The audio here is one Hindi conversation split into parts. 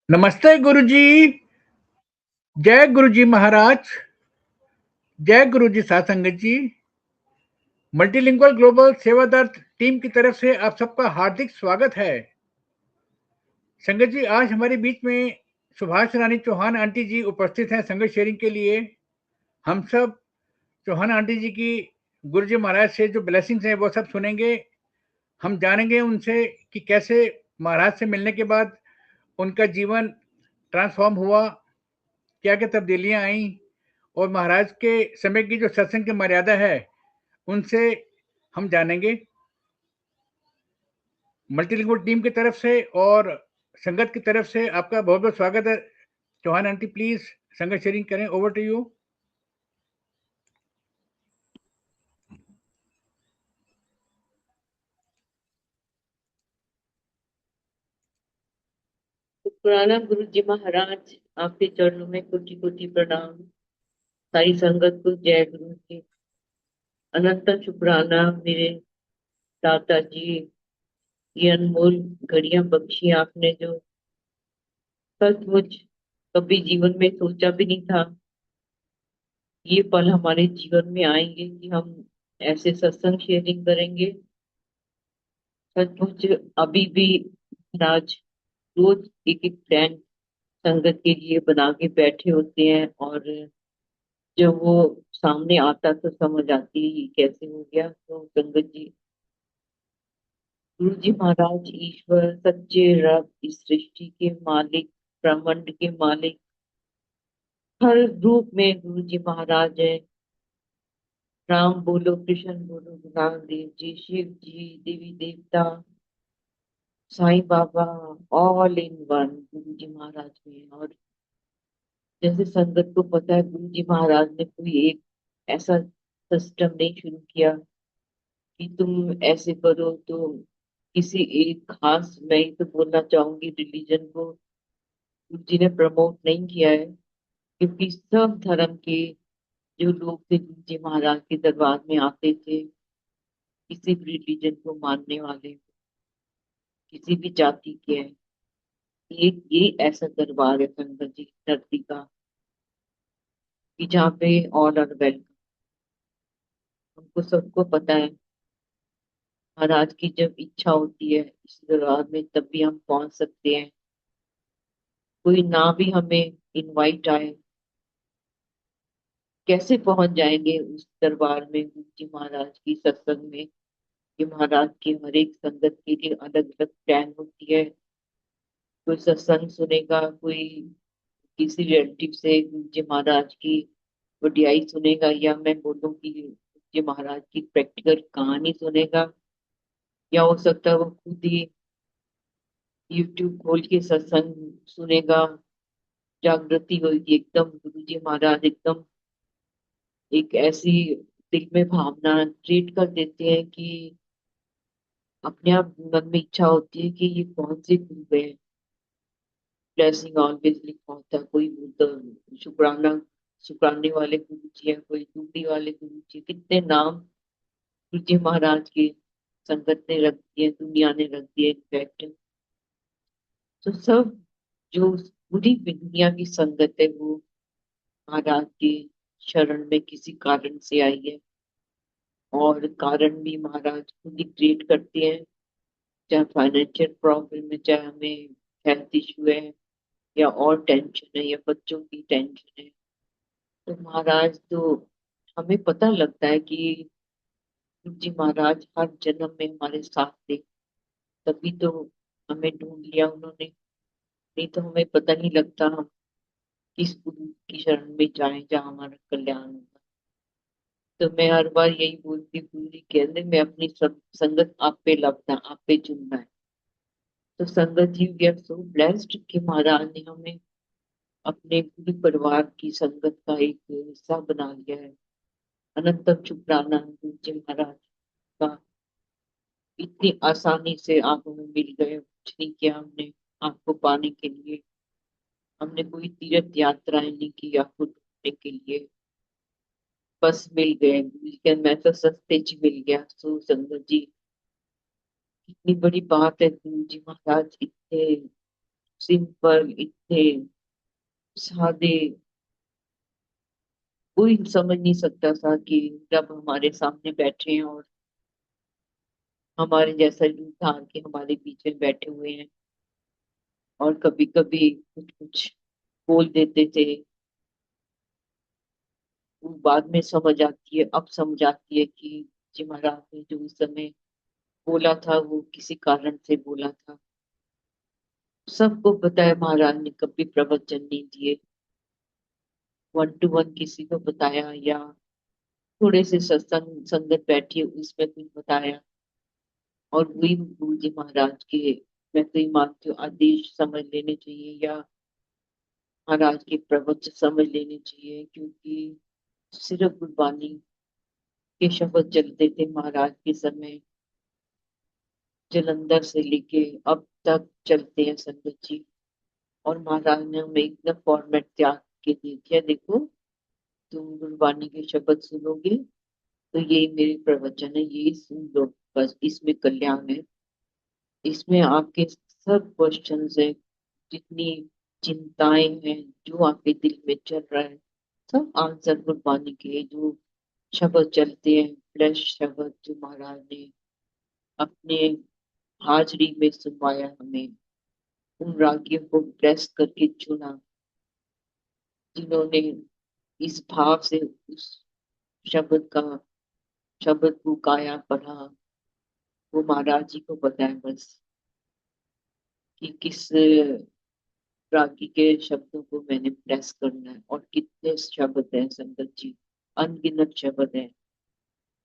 नमस्ते गुरुजी। जय गुरुजी महाराज। जय गुरुजी साध संगत जी। मल्टीलिंगुअल ग्लोबल सेवादर्थ टीम की तरफ से आप सबका हार्दिक स्वागत है। संगत जी, आज हमारे बीच में सुभाष रानी चौहान आंटी जी उपस्थित हैं संगत शेयरिंग के लिए। हम सब चौहान आंटी जी की गुरुजी महाराज से जो ब्लेसिंग्स हैं वो सब सुनेंगे। हम जानेंगे उनसे कि कैसे महाराज से मिलने के बाद उनका जीवन ट्रांसफॉर्म हुआ, क्या क्या तब्दीलियां आई, और महाराज के समय की जो सत्संग की मर्यादा है उनसे हम जानेंगे। मल्टीलिंगुअल टीम की तरफ से और संगत की तरफ से आपका बहुत बहुत स्वागत है। चौहान आंटी, प्लीज संगत शेयरिंग करें। Over to you. पुराना गुरु जी महाराज, आपके चरणों में कोटि कोटि प्रणाम। सारी संगत को जय गुरु जी। अनंत शुक्राना मेरे दाता जी। ये अनमोल घड़ियां बख्शी आपने, जो सचमुच कभी जीवन में सोचा भी नहीं था ये पल हमारे जीवन में आएंगे कि हम ऐसे सत्संग शेयरिंग करेंगे। सचमुच अभी भी महाराज रोज एक एक फ्रेंड संगत के लिए बना के बैठे होते हैं, और जब वो सामने आता तो समझ आती है ये कैसे हो गया। तो संगत जी, गुरु जी महाराज ईश्वर सच्चे रब, इस सृष्टि के मालिक, ब्रह्मांड के मालिक, हर रूप में गुरु जी महाराज है। राम बोलो, कृष्ण बोलो, गुरु नानक देव जी, शिव जी, देवी देवता, Sai Baba, all in one गुरु जी महाराज में। और जैसे संगत को पता है, गुरु जी महाराज ने कोई एक ऐसा सिस्टम नहीं शुरू किया कि तुम ऐसे करो। तो किसी एक खास, मैं ही तो बोलना चाहूंगी, रिलीजन को गुरु जी ने प्रमोट नहीं किया है, क्योंकि सब धर्म के जो लोग थे गुरु जी महाराज के दरबार में आते थे। किसी भी रिलीजन को मानने वाले, किसी भी जाति के हैं, ये ऐसा दरबार है संगत जी धरती का, कि जहाँ पे ऑल आर वेलकम। हमको सबको पता है, महाराज की जब इच्छा होती है इस दरबार में तब भी हम पहुंच सकते हैं। कोई ना भी हमें इनवाइट आए, कैसे पहुंच जाएंगे उस दरबार में गुरु जी महाराज की सत्संग में। कि महाराज की हर एक संगत के लिए अलग अलग प्लान होती है। कोई सत्संग सुनेगा, कोई किसी रिलेटिव से गुरु जी महाराज की वडियाई सुनेगा, या मैं बोलूँ कि गुरु जी महाराज की प्रैक्टिकल कहानी सुनेगा, या हो सकता है वो खुद ही यूट्यूब खोल के सत्संग सुनेगा। जागृति होगी एकदम, गुरु जी महाराज एकदम एक ऐसी दिल में भावना क्रिएट कर देते हैं कि अपने आप मन में इच्छा होती है कि ये कौन से गुरु हैं। ब्लेसिंग ऑलवेज लिखा होता है, कोई बुद्ध शुक्राना, शुक्राने वाले गुरु जी है, कोई दूधी वाले गुरु जी, कितने नाम गुरु जी महाराज के संगत ने रख दिए, दुनिया ने रख दिए इनफैक्ट। तो सब जो पूरी दुनिया की संगत है वो महाराज के शरण में किसी कारण से आई है। और कारण भी महाराज खुद ही क्रिएट करते हैं, चाहे फाइनेंशियल प्रॉब्लम है, चाहे हमें हेल्थ इशू है, या और टेंशन है, या बच्चों की टेंशन है। तो महाराज तो हमें पता लगता है कि जी महाराज हर जन्म में हमारे साथ थे, तभी तो हमें ढूंढ लिया उन्होंने। नहीं तो हमें पता नहीं लगता हम किस गुरु की शरण में जाएं जहाँ हमारा कल्याण होगा। तो मैं हर बार यही बोलती हूँ, गुरु जी कहते मैं अपनी सब संगत आप पे लगता, आप पे चुनना है। तो संगत जी, वी आर सो ब्लेस्ड कि महाराज ने हमें अपने पूरे परिवार की संगत का एक हिस्सा बना लिया है। अनंतम शुक्राना गुरु जी महाराज का, इतनी आसानी से आप हमें मिल गए। कुछ नहीं किया हमने आपको पाने के लिए, हमने कोई तीर्थ यात्राएं नहीं की आपको ढूंढने के लिए, बस मिल गए। लेकिन मैं तो सस्ते च मिल गया। सो संगत जी, इतनी बड़ी बात है गुरु जी महाराज इतने सिंपल, इतने सादे, कोई समझ नहीं सकता था कि जब हमारे सामने बैठे हैं और हमारे जैसा रूप धार के हमारे बीच में बैठे हुए हैं, और कभी कभी कुछ कुछ बोल देते थे। वो बाद में समझ आती है, अब समझ आती है कि जी महाराज ने जो उस समय बोला था वो किसी कारण से बोला था। सबको पता है महाराज ने कभी प्रवचन नहीं दिए, वन टू वन किसी को बताया या थोड़े से सत्संग संगत बैठी है उसमें कुछ बताया, और वही गुरु जी महाराज के, मैं तो ये मानती हूँ, आदेश समझ लेने चाहिए या महाराज के प्रवचन समझ लेने चाहिए, क्योंकि सिर्फ गुरबानी के शब्द चलते थे महाराज के समय, जलंधर से लेके अब तक चलते हैं संगत जी। और महाराज ने हमें एकदम फॉर्मेट त्याग के दे दिया, देखो तुम गुरबानी के शब्द सुनोगे तो यही मेरे प्रवचन है, यही सुन लो, बस इसमें कल्याण है। इसमें आपके सब क्वेश्चन है, जितनी चिंताएं हैं, जो आपके दिल में चल रहा है, सब आंसर गुरबानी के जो शब्द चलते हैं, फ्रेश शब्द जो महाराज ने अपने हाजरी में सुनवाया हमें, उन रागियों को ब्लेस करके चुना, जिन्होंने इस भाव से उस शब्द का शब्द को गाया पढ़ा, वो महाराज जी को पता है बस कि किस रागी के शब्दों को मैंने प्रेस करना है, और कितने शब्द हैं संगत जी, अनगिनत शब्द हैं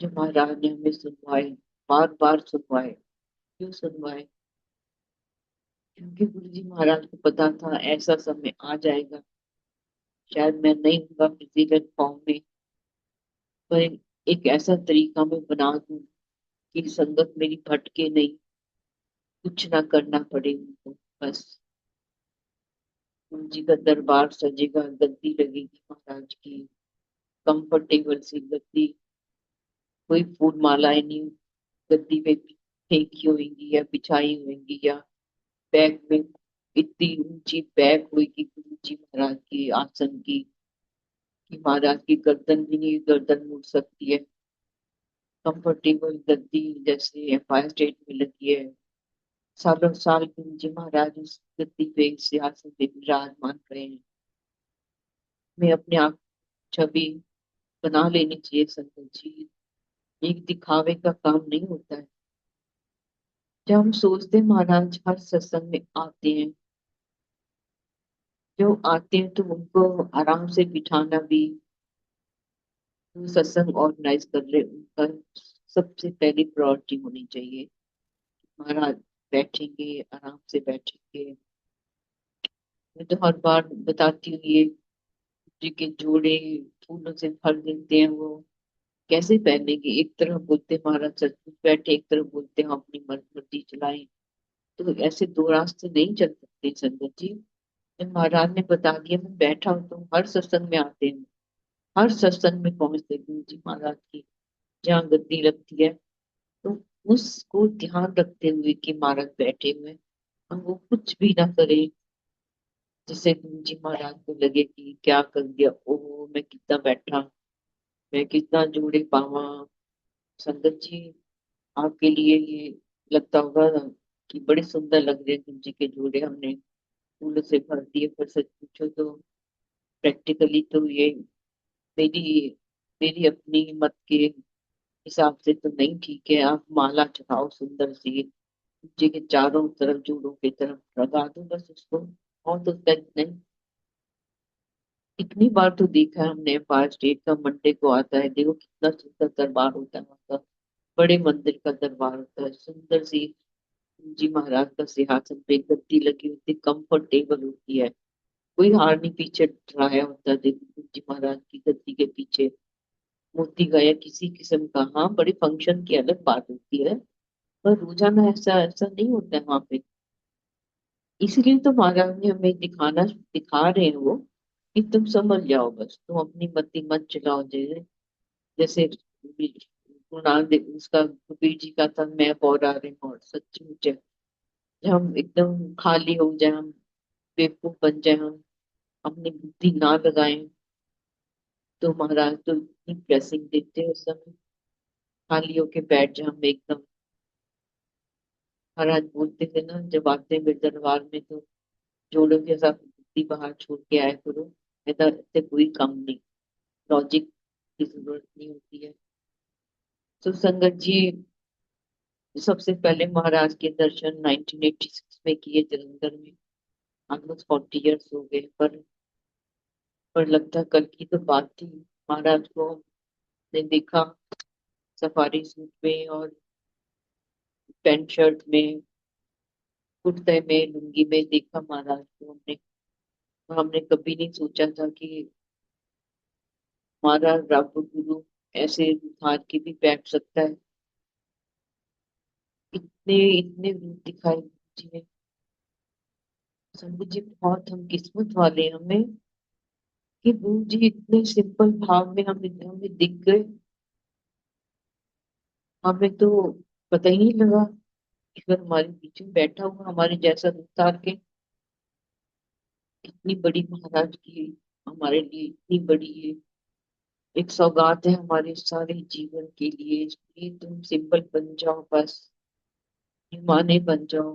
जो महाराज ने हमें सुनवाए, बार बार सुनवाए। क्यों सुनवाए? क्योंकि गुरु जी महाराज को पता था ऐसा समय आ जाएगा, शायद मैं नहीं हूँगा फिजिकल फॉर्म में, पर एक ऐसा तरीका मैं बना दूं कि संगत मेरी भटके नहीं, कुछ ना करना पड़े उनको, बस गुरु जी का दरबार सजेगा, गद्दी लगेगी महाराज की, कंफर्टेबल सी गद्दी, कोई फूल मालाएं नहीं गद्दी पे फेंकी होंगी या बिछाई होंगी, या बैग में इतनी ऊंची बैग होगी गुरु जी महाराज की आसन की कि महाराज की गर्दन भी नहीं, गर्दन मुड़ सकती है। कंफर्टेबल गद्दी जैसे एम्पायर स्टेट में लगी है, सालों साल गुरु जी महाराज उस गद्दी पे सिंहासन पे विराजमान रहे हैं। मैं अपने आप छवि बना लेनी चाहिए संगत जी, एक दिखावे का काम नहीं होता है। जब हम सोचते हैं महाराज हर सत्संग में आते हैं, जो आते हैं तो उनको आराम से बिठाना भी, जो सत्संग ऑर्गेनाइज कर रहे हैं, उनका सबसे पहली प्रायोरिटी होनी चाहिए। महाराज बैठेंगे, आराम से बैठेंगे। मैं तो हर बार बताती हूँ, ये जी के जोड़े फूलों से भर देते हैं, वो कैसे पहनेंगे? एक तरफ बोलते हैं महाराज सचमुच बैठे, एक तरफ बोलते हैं हम अपनी मर्जी चलाएं, तो ऐसे दो रास्ते नहीं चल सकते संगत जी। जब महाराज ने बता दिया मैं बैठा हूँ, तो हर सत्संग में आते हैं, हर सत्संग में पहुंचते गुरु जी महाराज की जहाँ गद्दी लगती है, तो उसको ध्यान रखते हुए कि महाराज बैठे हुए हैं, हम वो कुछ भी ना करें जिससे गुरु जी महाराज को लगे कि क्या कर दिया, ओहो मैं कितना बैठा, मैं कितना जोड़े पावा। संगत जी आपके लिए ये लगता होगा कि बड़े सुंदर लग रहे हैं गुरु जी के जोड़े, हमने फूलों से भर दिए, पर सच पूछो तो प्रैक्टिकली तो ये मेरी मेरी अपनी मत के हिसाब से तो नहीं ठीक है। आप माला चढ़ाओ सुंदर सी जी के चारों तरफ, जोड़ों की तरफ लगा दो बस उसको, और तो तक नहीं। इतनी बार तो देखा है हमने, एम्पायर स्टेट का मंडे को आता है, देखो कितना सुंदर दरबार होता है वहाँ का, बड़े मंदिर का दरबार होता है, सुंदर सी जी महाराज का सिंहासन पे गद्दी लगी होती, कंफर्टेबल होती है, कोई हार नहीं पीछे डराया होता है, देखो जी महाराज की गद्दी के पीछे मोती का या किसी किस्म का, हाँ बड़े फंक्शन की अलग बात होती है, पर रोजाना ऐसा ऐसा नहीं होता है वहां पे। इसलिए तो महाराज ने हमें दिखा रहे हैं वो, कि तुम समझ जाओ, बस तुम अपनी मति मत चलाओ, जैसे जैसे गुरु नानक देव उसका कबीर जी का था, मैं बौरा रही हूँ, और सच्चमुच है जब हम एकदम खाली हो जाए, हम बेवकूफ बन जाए, हम अपनी बुद्धि ना लगाएं, तो महाराज तो इतनी ब्लेसिंग देते हैं उस समय, खाली होके बैठ जाए हम एकदम। महाराज बोलते थे ना, जब आते हैं मेरे दरबार में तो जोड़ों के साथ बुद्धि बाहर छोड़ के आया करो, ऐसा इससे कोई काम नहीं, लॉजिक की जरूरत नहीं होती है। तो संगत जी, सबसे पहले महाराज के दर्शन 1986 में किए जलंधर में, ऑलमोस्ट 40 इयर्स हो गए, पर लगता कल की तो बात थी। महाराज को हमने देखा सफारी सूट में और पैंट शर्ट में, कुर्ते में, लुंगी में देखा महाराज को हमने। और हमने कभी नहीं सोचा था कि महाराज रब गुरु ऐसे उतार के भी बैठ सकता है। इतने इतने रूप दिखाए जी ने। संगत जी, बहुत हम किस्मत वाले हैं, हमें कि गुरु जी इतने सिंपल भाव में हमें हमें दिख गए। हमें तो पता ही नहीं लगा, ईश्वर हमारे बीच में बैठा हुआ हमारे जैसा रूप तार के। इतनी बड़ी महाराज की हमारे लिए इतनी बड़ी ये एक सौगात है हमारे सारे जीवन के लिए। इसलिए तुम सिंपल बन जाओ बस, माने बन जाओ,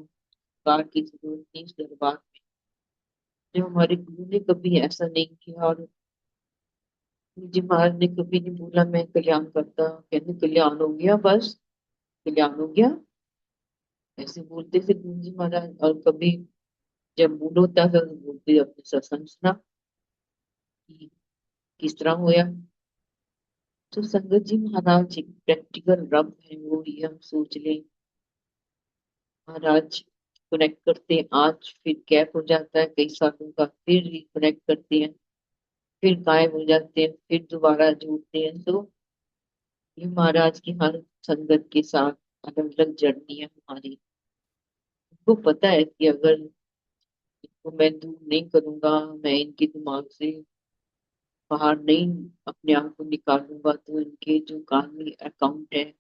कार की जरूरत नहीं इस दरबार में। जो हमारे गुरु ने कभी ऐसा नहीं किया, और जी महाराज ने कभी नहीं बोला मैं कल्याण करता, कहते कल्याण हो गया बस, कल्याण हो गया, ऐसे बोलते थे गुरु जी महाराज। और कभी जब मूड होता था तो बोलते अपने सत्संग सुना कि किस तरह होया। तो संगत जी, महाराज एक प्रैक्टिकल रब है, वो ये हम सोच लें। महाराज कनेक्ट करते हैं, आज फिर गैप हो जाता है कई सालों का, फिर रिकनेक्ट करते हैं, फिर गायब हो जाते हैं, फिर दोबारा जुड़ते हैं। तो ये महाराज की हर संगत के साथ अलग अलग जर्नी है हमारी। उनको पता है कि अगर इनको मैं दूर नहीं करूंगा, मैं इनके दिमाग से बाहर नहीं अपने आप को निकालूंगा, तो इनके जो कानूनी अकाउंट है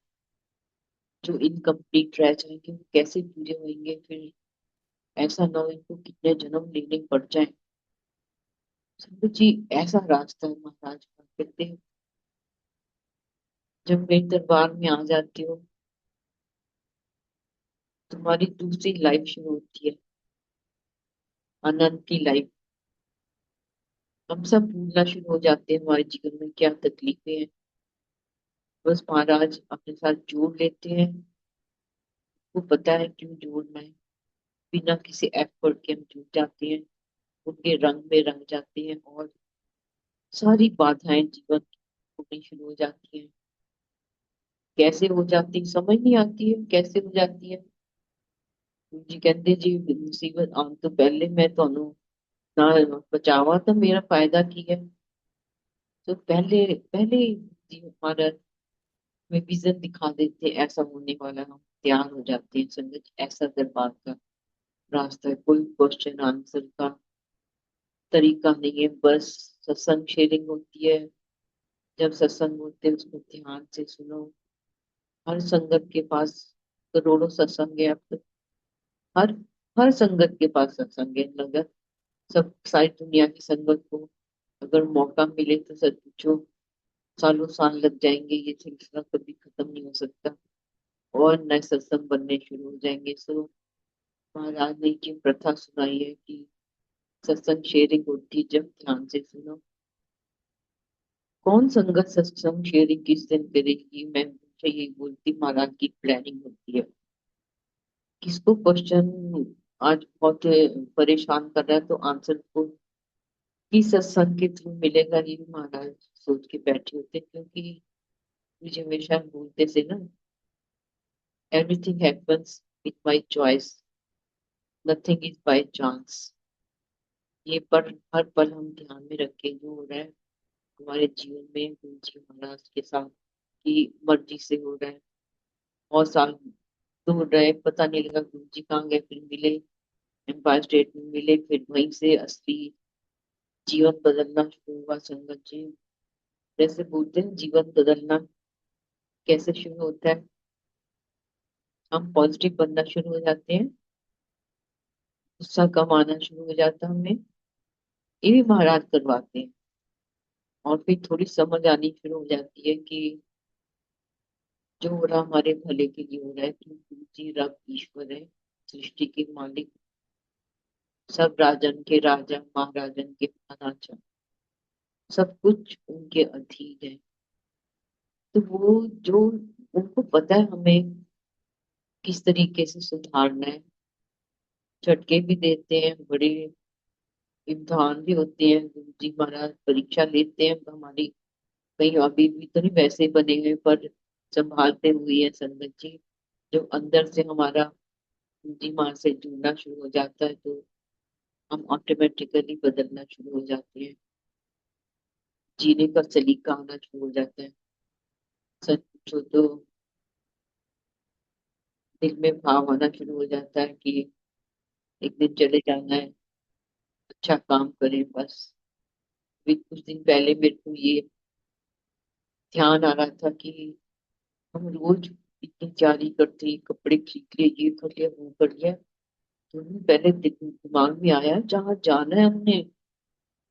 जो इनकम्प्लीट रह जाएंगे वो कैसे पूरे होंगे फिर। ऐसा ना हो इनको कितने जन्म लेने पड़ जाए। संगत जी, ऐसा रास्ता है महाराज का। कहते हैं जब मेरे दरबार में आ जाती हो, तुम्हारी दूसरी लाइफ शुरू होती है, आनंद की लाइफ। हम सब भूलना शुरू हो जाते हैं हमारे जीवन में क्या तकलीफें हैं, बस महाराज अपने साथ जोड़ लेते हैं। वो पता है क्यों जोड़ना है, बिना किसी एफर्ट के हम जुट जाते हैं, उनके रंग में रंग जाते हैं, और सारी बाधाएं जीवन की होनी शुरू हो जाती हैं। कैसे हो जाती है समझ नहीं आती है, कैसे हो जाती है। जी कहते जी, मुसीबत आने तो पहले मैं ਤੁਹਾਨੂੰ ना बचावा तो मेरा फायदा की है। तो पहले पहले ही जी हमारा में विजन दिखा देते हैं, ऐसा होने वाला, हम तैयार हो जाते हैं। संगत ऐसा दरबार का रास्ता है, कोई क्वेश्चन आंसर का तरीका नहीं है, बस सत्संग शेयरिंग होती है। जब सत्संग होते हैं उसको ध्यान से सुनो। हर संगत के पास करोड़ों सत्संग है अब तक, हर हर संगत के पास सत्संग है लगभग। सब सारी दुनिया की संगत को अगर मौका मिले तो सच पूछो सालों साल लग जाएंगे, ये सिलसिला कभी खत्म नहीं हो सकता, और नए सत्संग बनने शुरू हो जाएंगे। सो महाराज ने की प्रथा सुनाई है कि सत्संग शेयरिंग होती है, जब ध्यान से सुनो। कौन संगत सत्संग शेयरिंग किस दिन करेगी, मैं हमेशा यही बोलती, महाराज की प्लानिंग होती है। किसको क्वेश्चन आज बहुत परेशान कर रहा है, तो आंसर को किस सत्संग के थ्रू मिलेगा, ये भी महाराज सोच के बैठे होते हैं। क्योंकि मुझे हमेशा बोलते से ना, everything happens with my choice, nothing is by chance. ये पर हर पल हम ध्यान में रखें, जो हो रहा है हमारे जीवन में गुरु जी महाराज के साथ की मर्जी से हो रहा है। बहुत साल दूर रहे, पता नहीं लगा गुरु जी कहाँ गए, फिर मिले, एम्पायर स्टेट में मिले, फिर वहीं से असली जीवन बदलना शुरू हुआ। संगत जी, जैसे बोलते हैं जीवन बदलना कैसे शुरू होता है, हम पॉजिटिव बनना शुरू हो जाते हैं, गुस्सा कम आना शुरू हो जाता है हमें। ये भी महाराज करवाते हैं। और फिर थोड़ी समझ आनी शुरू हो जाती है कि जो हो रहा हमारे भले के लिए हो रहा है, क्योंकि जी रब ईश्वर है, सृष्टि के मालिक, सब राजन के राजा, महाराजन के महाराजा, सब कुछ उनके अधीन है। तो वो जो उनको पता है हमें किस तरीके से सुधारना है। झटके भी देते हैं, बड़े इम्तिहान भी होते हैं, गुरु जी महाराज परीक्षा लेते हैं हमारी। कहीं अभी भी तो नहीं वैसे बने हुए, पर संभालते हुए है संगत जी। जो अंदर से हमारा गुरु जी महाराज से जुड़ना शुरू हो जाता है, तो हम ऑटोमेटिकली बदलना शुरू हो जाते हैं। जीने का सलीका आना शुरू हो जाता है। सच पूछो तो दिल में भाव आना शुरू हो जाता है कि एक दिन चले जाना है, अच्छा काम करें बस। अभी कुछ दिन पहले मेरे को ये ध्यान आ रहा था कि हम रोज इतनी तैयारी करते हैं, कपड़े खरीद लिए, ये कर लिया, वो कर लिया। तो पहले दिमाग में आया, जहाँ जाना है हमने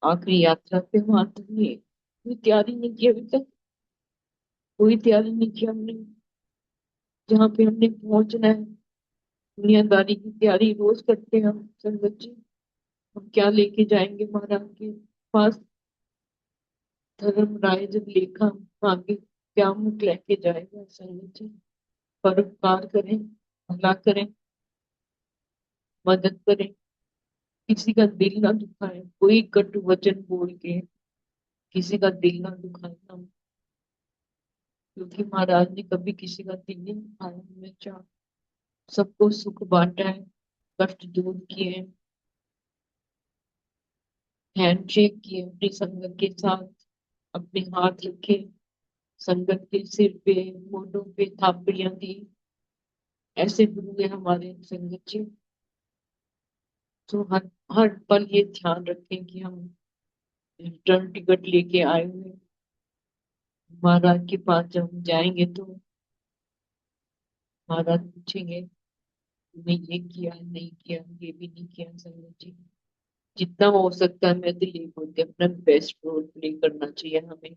आखिरी यात्रा पे, वहां तक नहीं कोई तैयारी नहीं की अभी तक। कोई तैयारी नहीं की हमने, जहाँ पे हमने पहुंचना है। दुनियादारी की तैयारी रोज करते हैं हम संगत जी। हम क्या लेके जाएंगे महाराज के पास? धर्म राय जब लेखा मांगे, क्या मुख लेके जाएगा संगत जी? परोपकार करें, भला करें, मदद करें, किसी का दिल ना दुखाए, कोई कटु वचन बोल के किसी का दिल ना दुखाए हम। क्योंकि महाराज ने कभी किसी का दिल नहीं दुखाया, हमेशा सबको सुख बांटा है, कष्ट दूर किए, हैंडशेक किए अपनी संगत के साथ, अपने हाथ रखे संगत के सिर पे, मोढों पे थापड़ियां दी। ऐसे गुरु है हमारे संगत जी। तो हर हर पल ये ध्यान रखें कि हम रिटर्न टिकट लेके आए हुए हैं। महाराज के पास जब हम जाएंगे तो महाराज पूछेंगे, तुमने ये किया नहीं किया, ये भी नहीं किया संगत जी। जितना हो सकता है मैं तो ये बोलती हूँ, अपना बेस्ट रोल प्ले करना चाहिए हमें।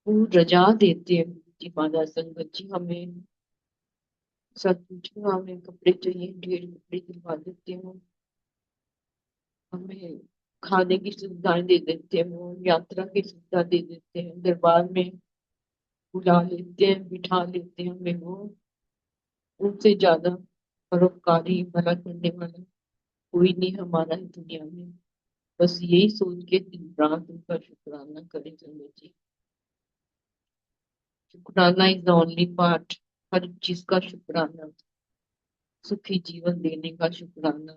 वो रजा देते हैं जी महाराज संगत जी हमें। सच पूछो, हमें कपड़े चाहिए, ढेर कपड़े दिलवा देते हैं। हमें खाने की सुविधाएं दे देते हैं, वो यात्रा की सुविधा दे देते हैं, दरबार में बुला लेते हैं, बिठा लेते हैं हमें वो। उनसे ज्यादा परोपकारी भला करने वाला कोई नहीं हमारा इस दुनिया में। बस यही सोच के दिन रात उनका शुक्राना करें संगत जी। शुक्राना इज द ओनली पार्ट। हर चीज का शुक्राना, सुखी जीवन देने का शुक्राना,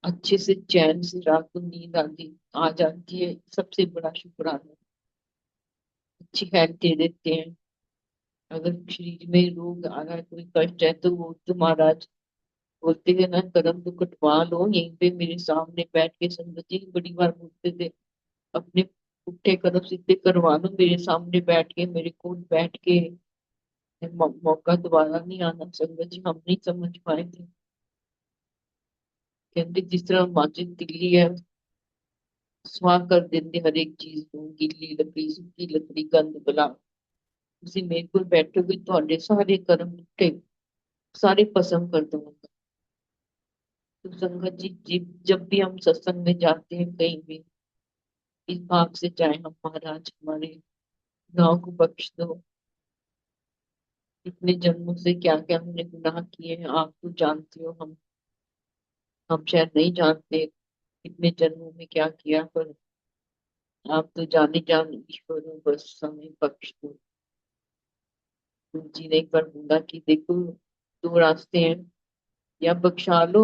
अच्छे से चैन से रात को नींद आती आ जाती है, सबसे बड़ा शुक्राना। अच्छी हेल्थ दे देते हैं। अगर शरीर में रोग आ रहा है, कोई कष्ट है, तो वो तो महाराज बोलते हैं ना, कदम तो कटवा लो यहीं पे मेरे सामने बैठ के। संगत जी बड़ी बार बोलते थे, अपने पुट्ठे कदम सीधे करवा लो मेरे सामने बैठ के, मेरे कोल बैठ के। मौका दोबारा नहीं आना संगत जी, हम नहीं समझ पाए थे। कहते जिस तरह माचिस तिल्ली है, स्वाह कर देते हर एक चीज को, गीली लकड़ी, सूखी लकड़ी, गंद बला। ਤੁਸੀਂ ਮੇਰੇ ਕੋਲ बैठोगे, ਤੁਹਾਡੇ सारे कर्म पुट्ठे सारे भस्म कर दूंगा। तो संगत जी जब भी हम सत्संग में जाते हैं कहीं भी, इस भाग से चाहे हम, महाराज हमारे गुनाहों को बख्श दो। इतने जन्मों से क्या क्या हमने गुनाह किए हैं, आप तो जानते हो। हम शायद नहीं जानते इतने जन्मों में क्या किया, पर आप तो जाने जान ईश्वर हो, बस हमें बख्श दो। गुरु जी ने एक बार बोला कि देखो, दो रास्ते हैं, या बख्शा लो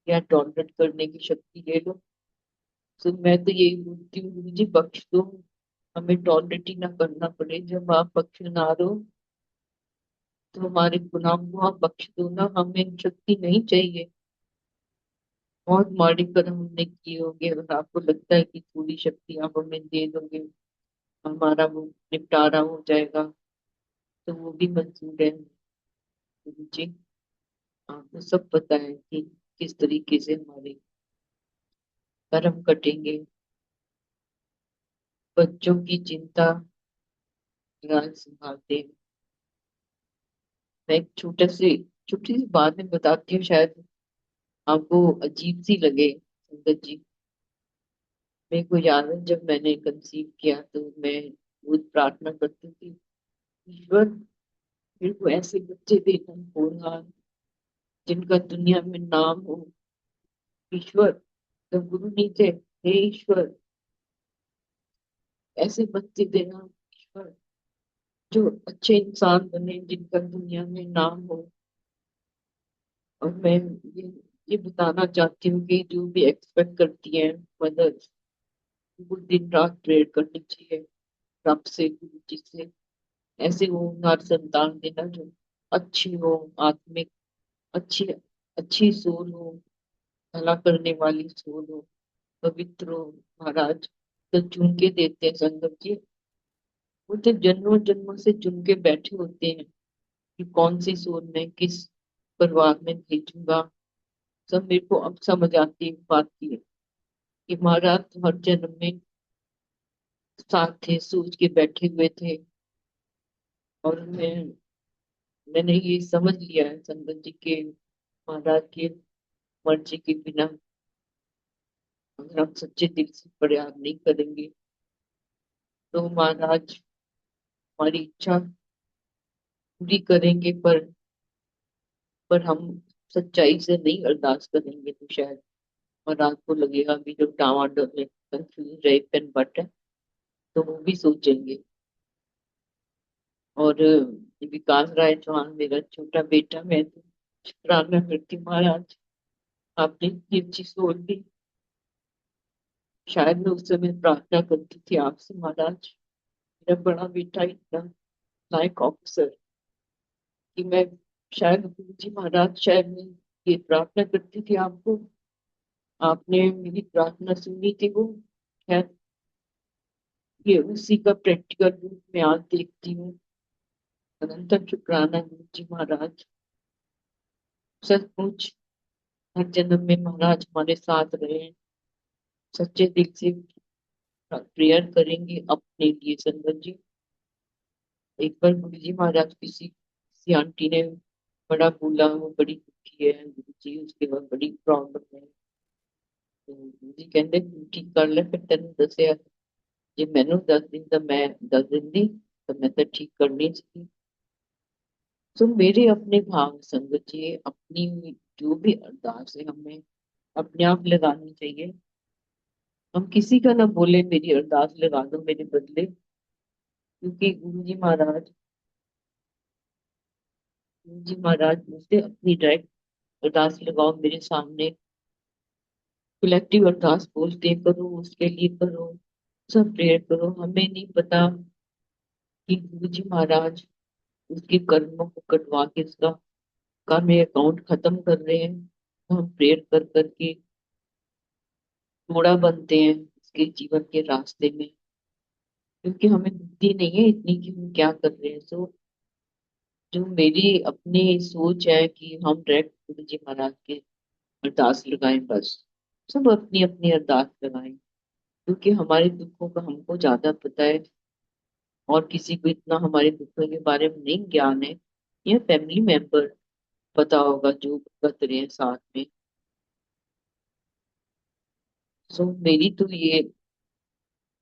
या टॉलरेट करने की शक्ति ले लो। तो मैं तो यही बोलती हूँ, गुरु जी बख्श दो, हमें टॉलरेट ही ना करना पड़े। जब आप बख्शना रहो तो हमारे गुनाह को आप बख्श दो ना, हमें शक्ति नहीं चाहिए। बहुत माड़ी कर्म हमने किए होंगे, और आपको लगता है कि थोड़ी शक्ति आप हमें दे दोगे, हमारा वो निपटारा हो जाएगा, तो वो भी मंजूर है गुरु जी। आपको सब पता है कि किस तरीके से हमारे कर्म कटेंगे। बच्चों की चिंता राज संभालते हैं। मैं एक छोटी सी बात में बताती हूँ, शायद आपको अजीब सी लगे संगत जी। मेरे को याद है जब मैंने कंसीव किया तो मैं बहुत प्रार्थना करती थी, ईश्वर मेरे को ऐसे बच्चे देना होनहार जिनका दुनिया में नाम हो। ईश्वर जब गुरु नहीं थे, हे ईश्वर ऐसे बच्चे देना ईश्वर जो अच्छे इंसान बने, जिनका दुनिया में नाम हो। और मैं ये ये बताना चाहती हूँ कि जो भी एक्सपेक्ट करती हैं मदर्स, वो दिन रात प्रेयर करनी चाहिए रब से, गुरु जी से। ऐसे वो हर संतान देना जो अच्छी हो, आत्मिक, अच्छी अच्छी सोल हो, भला करने वाली सोल हो, पवित्र हो। महाराज तो चुन के देते हैं संगत जी। वो तो जन्मों जन्मों से चुन के बैठे होते हैं कि कौन सी सोल में किस परिवार में भेजूंगा। सब मेरे को अब समझ आती है बात की, कि महाराज तो हर जन्म में साथ थे, सोच के बैठे हुए थे। और मैंने ये समझ लिया है संगत जी के महाराज के मर्जी के बिना अगर हम सच्चे दिल से प्रयास नहीं करेंगे तो महाराज हमारी इच्छा पूरी करेंगे, पर हम सच्चाई से नहीं अरदास करेंगे तो शायद महाराज को लगेगा कि जो डावाडोल है, कंफ्यूज है, पेन बट है, तो वो भी सोचेंगे। और विकास राय चौहान मेरा छोटा बेटा, मैं तो शुक्राना करती हूँ महाराज, आपने इतनी अच्छी सोच दी। शायद मैं उस समय प्रार्थना करती थी आपसे महाराज, मेरा बड़ा बेटा इतना लायक ऑफिसर, कि मैं शायद गुरु जी महाराज, शायद मैं ये प्रार्थना करती थी आपको, आपने मेरी प्रार्थना सुनी थी वो। खैर, ये उसी का प्रैक्टिकल रूप में आज देखती हूँ। अनंत शुक्राना गुरु जी महाराज, सचमुच हर जन्म में महाराज हमारे साथ रहे। सच्चे दिल से प्रेयर करेंगे अपने लिए संगत जी। एक बार गुरु जी महाराज किसी आंटी ने बड़ा बोला, वो बड़ी दुखी है गुरु जी, उसके बाद बड़ी प्रॉब्लम है। तो गुरु जी कहते ठीक कर ले, फिर तेन दसिया जे मैनू 10 दिन तो मैं 10 दिन दी, तो मैं तो ठीक करनी सी। तो मेरे अपने भाव संगत जी, अपनी जो भी अरदास है हमें अपने आप लगानी चाहिए। हम किसी का ना बोले मेरी अरदास लगा दो मेरे बदले, क्योंकि गुरु जी महाराज मुझसे अपनी डायरेक्ट अरदास लगाओ मेरे सामने। कलेक्टिव अरदास बोलते हैं, करो उसके लिए करो, सब प्रेयर करो। हमें नहीं पता कि गुरु जी महाराज उसके कर्मों को कटवा के उसका कर्म अकाउंट खत्म कर रहे हैं, तो हम प्रेयर कर करके थोड़ा बनते हैं उसके जीवन के रास्ते में। क्योंकि हमें बुद्धि नहीं है इतनी कि हम क्या कर रहे हैं। सो जो मेरी अपनी सोच है कि हम डायरेक्ट गुरु जी महाराज के अरदास लगाएं बस। सब अपनी अपनी अरदास लगाएं, क्योंकि हमारे दुखों का हमको ज्यादा पता है, और किसी को इतना हमारे दुखों के बारे में नहीं ज्ञान है। या फैमिली मेंबर पता होगा जो बत रहे हैं साथ में। सो मेरी तो ये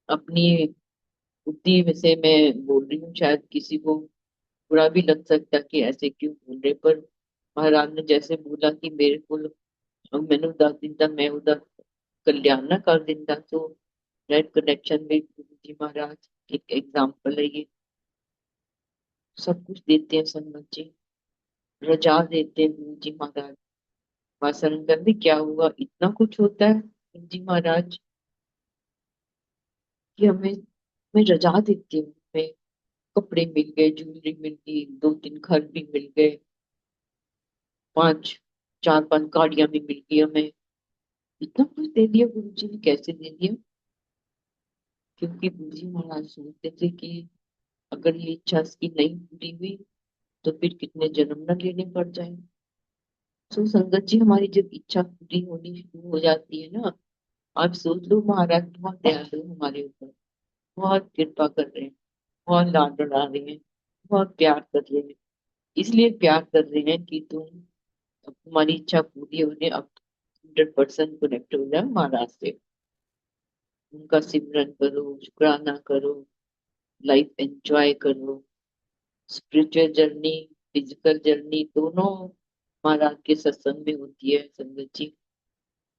अपनी बुद्धि में से मैं बोल रही हूँ, शायद किसी को बुरा भी लग सकता कि ऐसे क्यों बोल रहे, पर महाराज ने जैसे बोला कि मेरे को मैंने 10 दिन तक मैं उधर कल्याण ना कर दिंदा, तो डायरेक्ट कनेक्शन में गुरु जी महाराज एक एग्जाम्पल है ये। सब कुछ देते हैं संगत जी, रजा देते हैं गुरु जी महाराज। वासंगन भी क्या हुआ, इतना कुछ होता है गुरु जी महाराज कि हमें मैं रजा देती हूँ। हमें कपड़े मिल गए, ज्वेलरी मिल गई, 2-3 घर भी मिल गए, 5 4 5 गाड़ियां भी मिल गई हमें। इतना कुछ दे दिया गुरु जी ने, कैसे दे दिया? क्योंकि गुरु जी महाराज सोचते थे कि अगर ये इच्छा इसकी नहीं पूरी हुई तो फिर कितने जन्म न लेने पड़ जाए। तो संगत जी, हमारी जब इच्छा पूरी होनी शुरू हो जाती है ना, आप सोच लो महाराज बहुत दयालु हमारे ऊपर, बहुत कृपा कर रहे हैं, बहुत लाड लड़ा रहे हैं, बहुत प्यार कर रहे हैं। इसलिए प्यार कर रहे हैं कि तुम, अब तुम्हारी इच्छा पूरी होने अब 100% कनेक्ट हो जाए महाराज से। उनका सिमरन करो, शुक्राना करो, लाइफ एंजॉय करो। स्पिरिचुअल जर्नी, फिजिकल जर्नी दोनों महाराज के सत्संग में होती है संगत जी।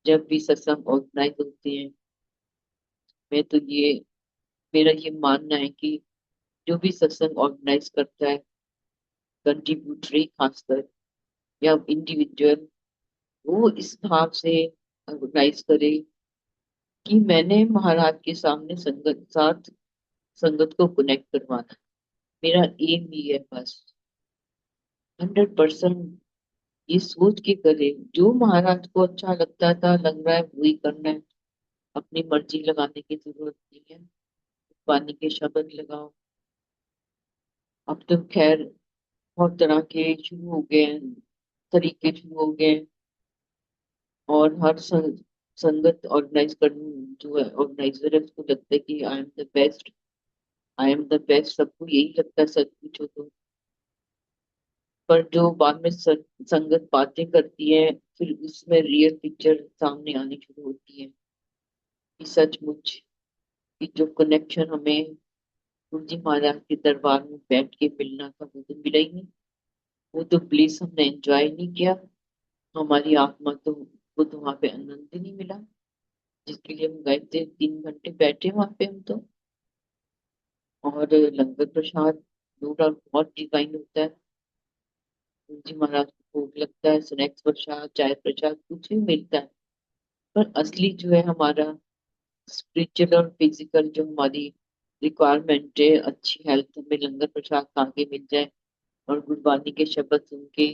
जब भी सत्संग ऑर्गेनाइज होते हैं, मैं तो ये, मेरा ये मानना है कि जो भी सत्संग ऑर्गेनाइज करता है, कंट्रीब्यूटरी खासकर या इंडिविजुअल, वो इस भाव से ऑर्गेनाइज करे कि मैंने महाराज के सामने संगत साथ संगत को कनेक्ट करवाना। मेरा एम ही है बस। 100% ये सोच के करे, जो महाराज को अच्छा लगता था लग रहा है वही करना है। अपनी मर्जी लगाने की जरूरत नहीं है। पानी के शब्द लगाओ। अब तो खैर बहुत तरह के शुरू हो गए हैं, तरीके शुरू हो गए हैं। और हर संगत ऑर्गेनाइज कर, जो है ऑर्गेनाइजर है, उसको लगता है कि I am the best, I am the best, सबको यही लगता है सच पूछो तो। पर जो बाद में संगत बातें करती है, फिर उसमें रियल पिक्चर सामने आनी शुरू होती है कि सचमुच कि जो कनेक्शन हमें गुरु जी महाराज के दरबार में बैठ के मिलना था, वो तो मिला ही नहीं। वो तो प्लीज हमने एंजॉय नहीं किया। हमारी आत्मा तो, वो तो वहां पे आनंद ही नहीं मिला जिसके लिए हम गए थे। 3 घंटे बैठे वहां पे हम तो। और लंगर प्रसाद नो डाउट बहुत डिवाइन होता है। गुरु जी महाराज को भोग लगता है, स्नैक्स प्रसाद, चाय प्रसाद, कुछ भी मिलता है। पर असली जो है हमारा स्पिरिचुअल और फिजिकल जो हमारी रिक्वायरमेंट है, अच्छी हेल्थ में लंगर प्रसाद खा के मिल जाए और गुरबानी के शब्द सुन के,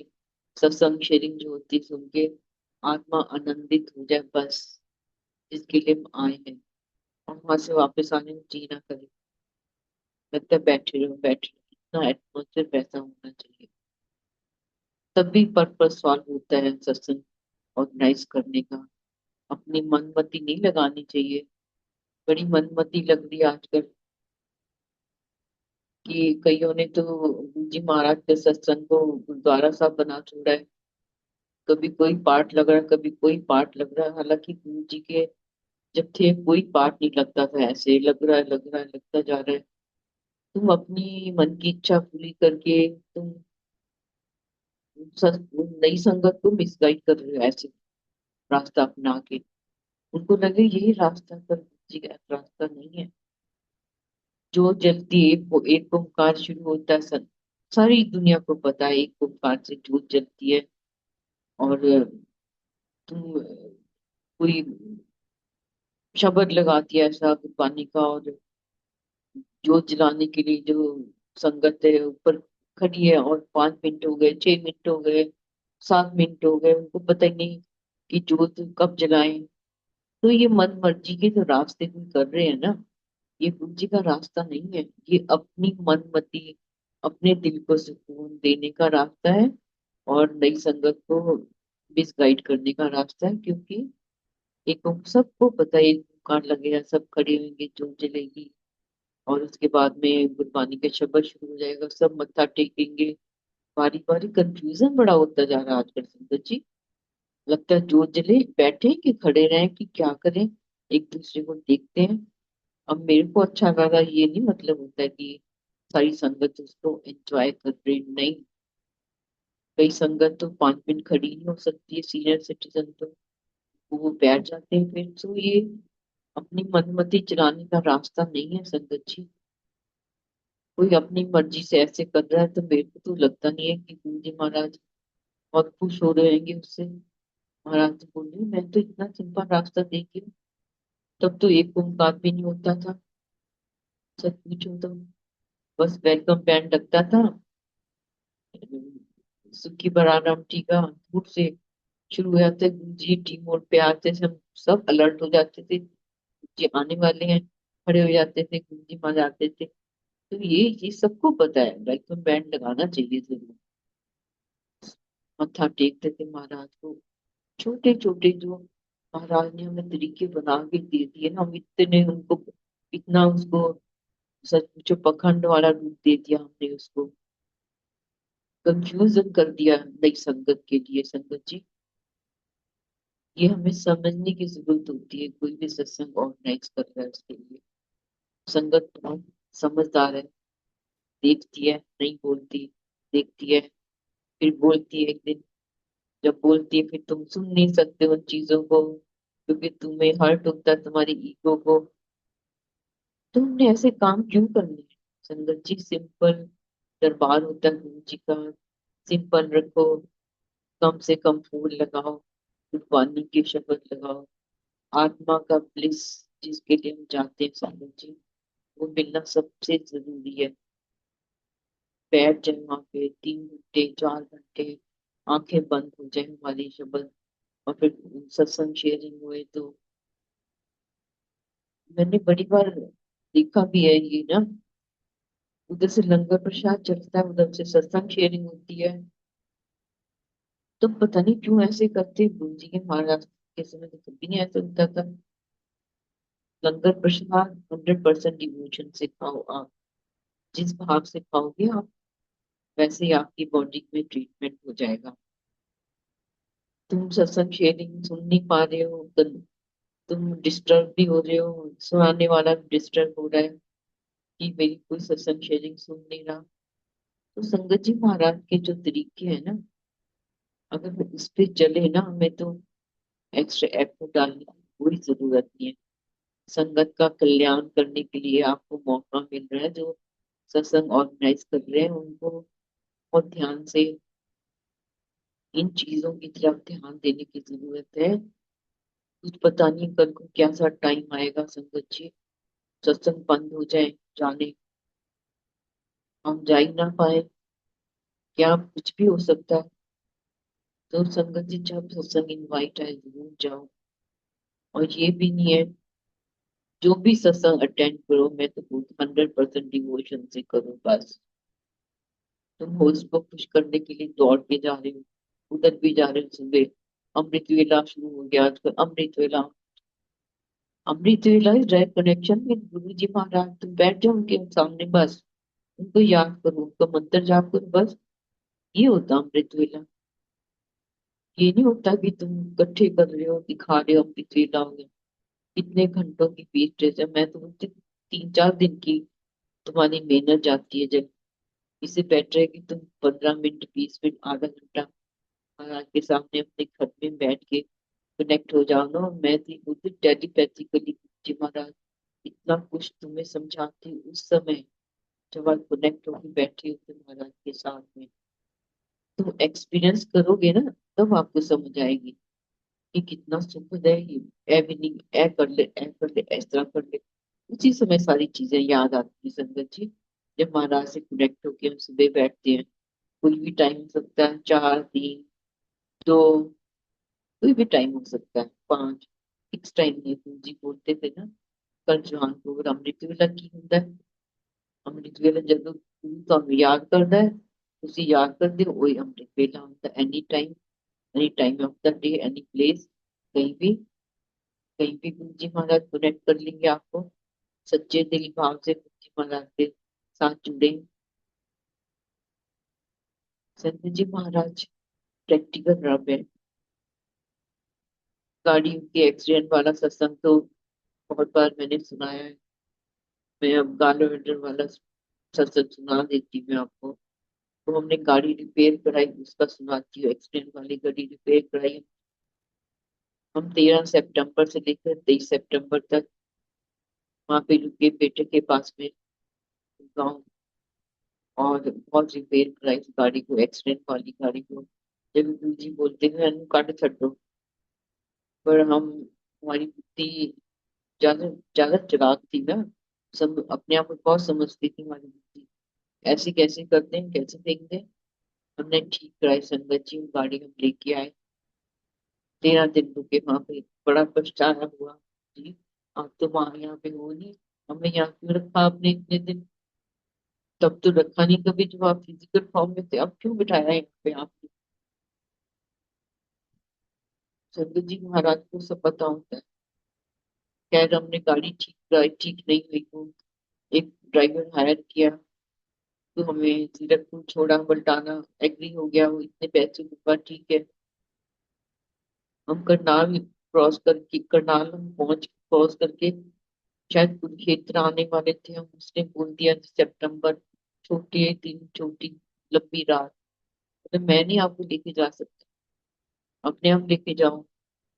सत्संग शेयरिंग जो होती है सुन के आत्मा आनंदित हो जाए बस, जिसके लिए हम आए हैं। और वहां से वापस आने में जी ना करे, लगता है बैठे रहो बैठे रहो। इतना एटमोसफेयर वैसा होना चाहिए, तभी पर्पस सॉल्व होता है सत्संग ऑर्गेनाइज करने का। अपनी मनमति नहीं लगानी चाहिए। बड़ी मनमति लग रही है आजकल कि कईयों ने तो गुरु जी महाराज के सत्संग को गुरुद्वारा साहब बना छोड़ा है। कभी कोई पाठ लग रहा है, कभी कोई पाठ लग रहा है, हालांकि गुरु जी के जब थे कोई पाठ नहीं लगता था, ऐसे लग रहा है लग रहा है लगता जा रहा है। तुम अपनी मन की इच्छा पूरी करके तुम नई संगत को मिसगाइड कर रहे हो ऐसे, रास्ता अपना के। उनको लगे यही रास्ता, पर जी का रास्ता नहीं है। जो जल्दी एक ओंकार शुरू होता है, सारी दुनिया को पता है एक ओंकार से जोत जलती है। और तुम कोई शब्द लगाती है ऐसा पानी का, और जोत जलाने के लिए जो संगत है ऊपर खड़ी है, और 5 मिनट हो गए, 6 मिनट हो गए, 7 मिनट हो गए, उनको पता ही नहीं कि जोत कब जलाएं। तो ये मन मर्जी के जो रास्ते हम कर रहे हैं ना, ये गुरु जी का रास्ता नहीं है। ये अपनी मनमति, अपने दिल को सुकून देने का रास्ता है, और नई संगत को मिसगाइड करने का रास्ता है। क्योंकि एक सबको पता है एक ओंकार लगेगा, सब खड़े होंगे, जोत जलेगी, और उसके बाद में गुरबानी का शब्द शुरू हो जाएगा, सब मत्था टेकेंगे। बारी बारी कंफ्यूजन बड़ा होता जा रहा है आजकल संगत जी। लगता है जोत जले बैठे कि खड़े रहें कि क्या करें, एक दूसरे को देखते हैं। अब मेरे को अच्छा लगा ये नहीं मतलब होता है कि सारी संगत उसको एंजॉय कर रही नहीं। कई संगत तो 5 मिनट खड़ी नहीं हो सकती है, सीनियर सिटीजन तो वो बैठ जाते हैं। फिर तो ये अपनी मनमति चलाने का रास्ता नहीं है संगत जी। कोई अपनी मर्जी से ऐसे कर रहा है तो मेरे को तो लगता नहीं है कि गुरु जी महाराज बहुत खुश हो रहेंगे उससे। महाराज तो बोले मैं तो इतना सिंपल रास्ता देखी हूँ, तब तो एक ओंकार भी नहीं होता था। सच पूछो तो बस वेलकम बैंड लगता था, सुखी बराराम टीका दूर से शुरू हो जाते, जी टी मोड पे आते, सब अलर्ट हो जाते थे जी आने वाले हैं, खड़े हो जाते थे, गुरु जी मान जाते थे। तो ये सबको पता है, वेलकम बैंड लगाना चाहिए जरूर। मत्था टेकते थे महाराज को। छोटे छोटे जो महाराज ने हमें तरीके बना के दे दिए ना, हम इतने उनको, इतना उसको सच पूछो पखंड वाला रूप दे दिया हमने उसको, कंफ्यूजन कर दिया नई संगत के लिए। संगत जी, ये हमें समझने की जरूरत होती है, कोई भी सत्संग ऑर्गेनाइज कर रहा है उसके लिए। संगत बहुत समझदार है, देखती है, नहीं बोलती, देखती है, फिर बोलती है एक दिन। जब बोलती है फिर तुम सुन नहीं सकते उन चीजों को, क्योंकि तुम्हें हर्ट होता है, तुम्हारी ईगो को। तुमने ऐसे काम क्यों करने हैं? संगत जी, सिंपल दरबार होता है गुरु जी का, सिंपल रखो, कम से कम फूल लगाओ, गुरबानी की शपथ लगाओ, आत्मा का ब्लिस जिसके लिए हम चाहते हैं संगत जी, वो मिलना सबसे जरूरी है। बैठ जाए वहां पे 3 घंटे 4 घंटे, आंखें बंद हो जाए हमारी शब्द, और फिर सत्संग शेयरिंग हुए तो। मैंने बड़ी बार देखा भी है ये ना, उधर से लंगर प्रसाद चलता है, उधर से सत्संग शेयरिंग होती है। तो पता नहीं क्यों ऐसे करते हैं। गुरु जी के महाराज के समय तो कभी नहीं ऐसा होता था। लंगर प्रसाद 100% डिवोशन से खाओ आप, जिस भाव से खाओगे आप, वैसे ही आपकी बॉडी में ट्रीटमेंट हो जाएगा। तुम सत्संग शेयरिंग सुन नहीं पा रहे हो तो तुम डिस्टर्ब भी हो रहे हो, सुनाने वाला भी डिस्टर्ब हो रहा है कि मेरी कोई सत्संग शेयरिंग सुन नहीं रहा। तो संगत जी महाराज के जो तरीके हैं ना, अगर वो उस पे चले ना, हमें तो एक्स्ट्रा एफर्ट डालने की कोई जरूरत नहीं है। संगत का कल्याण करने के लिए आपको मौका मिल रहा है। जो सत्संग ऑर्गेनाइज कर रहे हैं उनको बहुत ध्यान से इन चीजों की तरफ ध्यान देने की जरूरत है। कुछ पता नहीं कल को क्या सा टाइम आएगा संगत जी, सत्संग बंद हो जाए, जाने हम जा ही ना पाए, क्या कुछ भी हो सकता है। तो संगत जी, जब सत्संग इनवाइट आए जरूर जाओ। और ये भी नहीं है, जो भी सत्संग अटेंड करो, मैं तो 100% डिवोशन से करो बस। तुम होस्ट को खुश करने के लिए दौड़ के जा रहे हो, उधर भी जा रहे हो। सुबह अमृत वेला शुरू हो गया आजकल, अमृत वेला, अमृत वेला इज डायरेक्ट कनेक्शन विद गुरु जी महाराज। तुम बैठ जाओ उनके सामने बस, उनको याद करो, उनका मंत्र जाप करो बस। ये होता अमृत वेला। ये नहीं होता कि तुम इकट्ठे कर रहे हो, दिखा रहे हो अमृत वेला हो गया। कितने घंटों की फीस है, मैं तो बोलती 3 4 दिन की तुम्हारी मेहनत जाती है। जब इससे बेटर है कि तुम 15 मिनट 20 मिनट आधा घंटा महाराज के सामने अपने घर में बैठ के कनेक्ट हो जाओ ना। मैं थी खुद टेलीपैथिकली जी महाराज इतना कुछ तुम्हें समझाती हूँ उस समय, जब आप कनेक्ट होकर बैठे होते महाराज के साथ में। तुम एक्सपीरियंस करोगे ना, तब आपको समझ आएगी कि कितना सुखद है ये। ए भी नहीं, ए कर ले, ए कर ले, इस तरह कर ले, उसी समय सारी चीजें याद आती है संगत जी। जब महाराज से कनेक्ट होके हम सुबह बैठते हैं, कोई भी टाइम हो सकता है, 4 3 2, कोई भी टाइम हो सकता है, 5, फिक्स टाइम नहीं। गुरु जी बोलते थे ना, कर जवान को अगर अमृत वेला की ਹੁੰਦਾ है, अमृत वेला ਜਦੋਂ ਗੁਰੂ ਤੁਹਾਨੂੰ याद करता है, ਤੁਸੀਂ याद करते हो, वही अमृत वेला होता है। Any time of the day, any place, कहीं भी, कहीं भी गुरु जी महाराज कनेक्ट कर लेंगे आपको। सच्चे दिल भाव से गुरु जी महाराज के साथ जुड़े। संत जी महाराज प्रैक्टिकल रब है। गाड़ी के एक्सीडेंट वाला सत्संग तो बहुत बार मैंने सुनाया है। मैं अब गार्डन वाला सत्संग सुना देती हूँ आपको। तो हमने गाड़ी रिपेयर कराई, उसका सुनाती हूँ। एक्सीडेंट वाली गाड़ी रिपेयर कराई हम 13 सितंबर से लेकर 23 सितंबर तक वहां पे रुके, बेटे के पास में गाँव, और बहुत रिपेयर कराई उस गाड़ी को, एक्सीडेंट वाली गाड़ी को। जब गुरु जी बोलते हैं "अनु काट छो", पर हम, हमारी बुद्धि ज्यादा ज्यादा चालाक थी ना, सब अपने आप को बहुत समझती थी हमारी बुद्धि। ऐसे कैसे करते हैं, कैसे फेंक दें। हमने ठीक कराई संगत जी, वो गाड़ी हम लेके आए। 13 दिन रुके वहां पे, बड़ा पछतावा हुआ जी, आप तो वहां यहाँ पे हो नहीं, हमें यहाँ क्यों रखा आपने इतने दिन। तब तो रखा नहीं कभी, जब आप फिजिकल फॉर्म में थे, अब क्यों बिठाया यहाँ पे आपने। संगत जी महाराज को सब पता होता है। खैर हमने गाड़ी ठीक नहीं हुई तो एक ड्राइवर हायर किया, तो हमें जीरकपुर छोड़ा, बल्टाना एग्री हो गया, वो इतने पैसे दूंगा, ठीक है। हम करनाल हम क्रॉस करके शायद कुरुक्षेत्र आने वाले थे हम। उसने बोल दिया कि सितंबर, छोटे दिन, छोटी लंबी रात, तो मैं नहीं आपको लेके जा सकता, अपने आप लेके जाओ।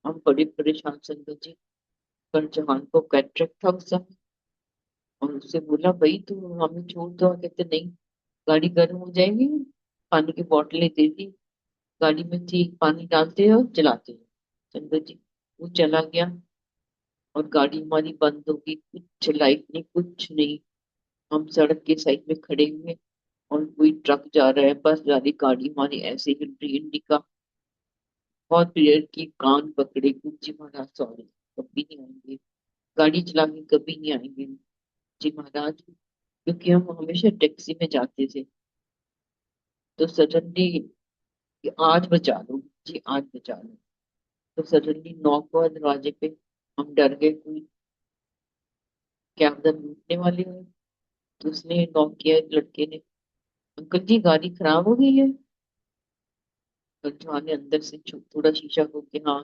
हम बड़े परेशान संगत जी। पर जहान को कैटरेक्ट था उस समय, और उससे बोला भाई तू हमें छोड़ दो, कहते नहीं, गाड़ी गर्म हो जाएगी। पानी की बोतलें दे दी, गाड़ी में थी, पानी डालते हो चलाते हो। संगत जी वो चला गया और गाड़ी हमारी बंद हो गई, कुछ लाइट नहीं, कुछ नहीं। हम सड़क के साइड में खड़े हुए, और कोई ट्रक जा रहा है, बस जा रही, गाड़ी हमारी ऐसे हिल रही, इंडिका। बहुत देर की कान पकड़े, कुछ जी महाराज सॉरी, कभी नहीं आएंगे, गाड़ी चला के कभी नहीं आएंगे जी महाराज। क्योंकि हम हमेशा टैक्सी में जाते थे, तो सडनली आज बचा लो जी, आज बचा लो। तो सडनली नॉक हुआ दरवाजे पे, हम डर गए कोई क्या उधर लूटने वाले हुए। तो उसने नॉक किया, एक लड़के ने, अंकल जी गाड़ी खराब हो गई है। तो जवान ने अंदर से थोड़ा शीशा खोल के, हाँ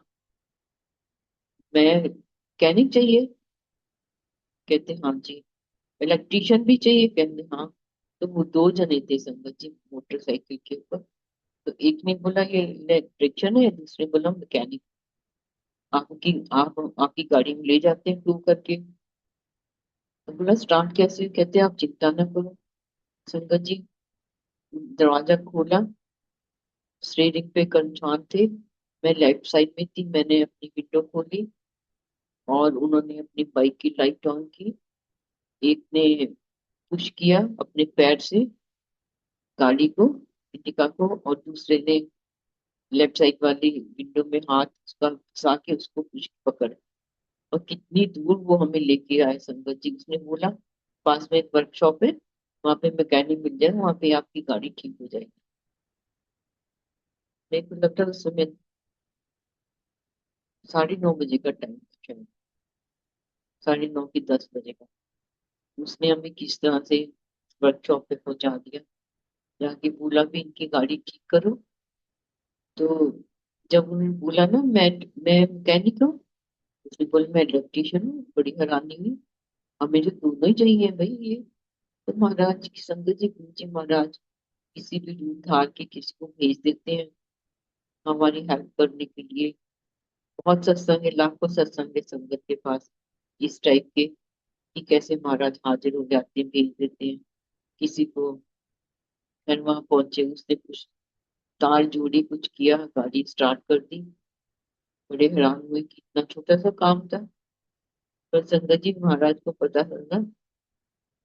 मैं, मैकेनिक चाहिए, कहते हाँ जी। इलेक्ट्रिशियन भी चाहिए, कहते हाँ। तो वो दो जने थे संगत जी मोटरसाइकिल के ऊपर। तो एक ने बोला ये इलेक्ट्रिशियन है, दूसरे बोला मैकेनिक, आपकी गाड़ी में ले जाते हैं टू करके। तो बोला स्टार्ट कैसे हुई? कहते आप चिंता ना करो। संगत जी दरवाजा खोला, स्टीयरिंग पे कंट्रोल थे, मैं लेफ्ट साइड में थी, मैंने अपनी विंडो खोली और उन्होंने अपनी बाइक की लाइट ऑन की। एक ने पुश किया अपने पैर से गाड़ी को, इंडिका को, और दूसरे ने लेफ्ट साइड वाली विंडो में हाथ उसका फंसा के उसको पुश पकड़। और कितनी दूर वो हमें लेके आए संगत जी। उसने बोला पास में एक वर्कशॉप है, वहां पे मैकेनिक मिल जाए, वहां पे आपकी गाड़ी ठीक हो जाएगी। मेरे को लगता है उस समय 9:30 बजे का टाइम था शायद, 9:30 की 10 बजे का। उसने हमें किस तरह से वर्कशॉप पे पहुंचा दिया, जाके बोला भी इनकी गाड़ी ठीक करो। तो जब उन्होंने बोला ना मैं मैकेनिक हूँ, उसने बोला मैं इलेक्ट्रिशियन हूँ, बड़ी हैरानी हुई, हमें जो दोनों ही चाहिए भाई ये। तो महाराज की संगत जी, गुरु जी महाराज किसी भी रूप धार के किसी को भेज देते हैं हमारी हेल्प करने के लिए। बहुत सत्संग है, लाखों सत्संग है संगत के पास इस टाइप के, कि कैसे महाराज हाजिर हो जाते हैं, भेज देते हैं किसी को। फिर वहां पहुंचे, उसने कुछ तार जोड़ी, कुछ किया, गाड़ी स्टार्ट कर दी। बड़े हैरान हुए कि इतना छोटा सा काम था। पर संगत जी महाराज को पता था ना,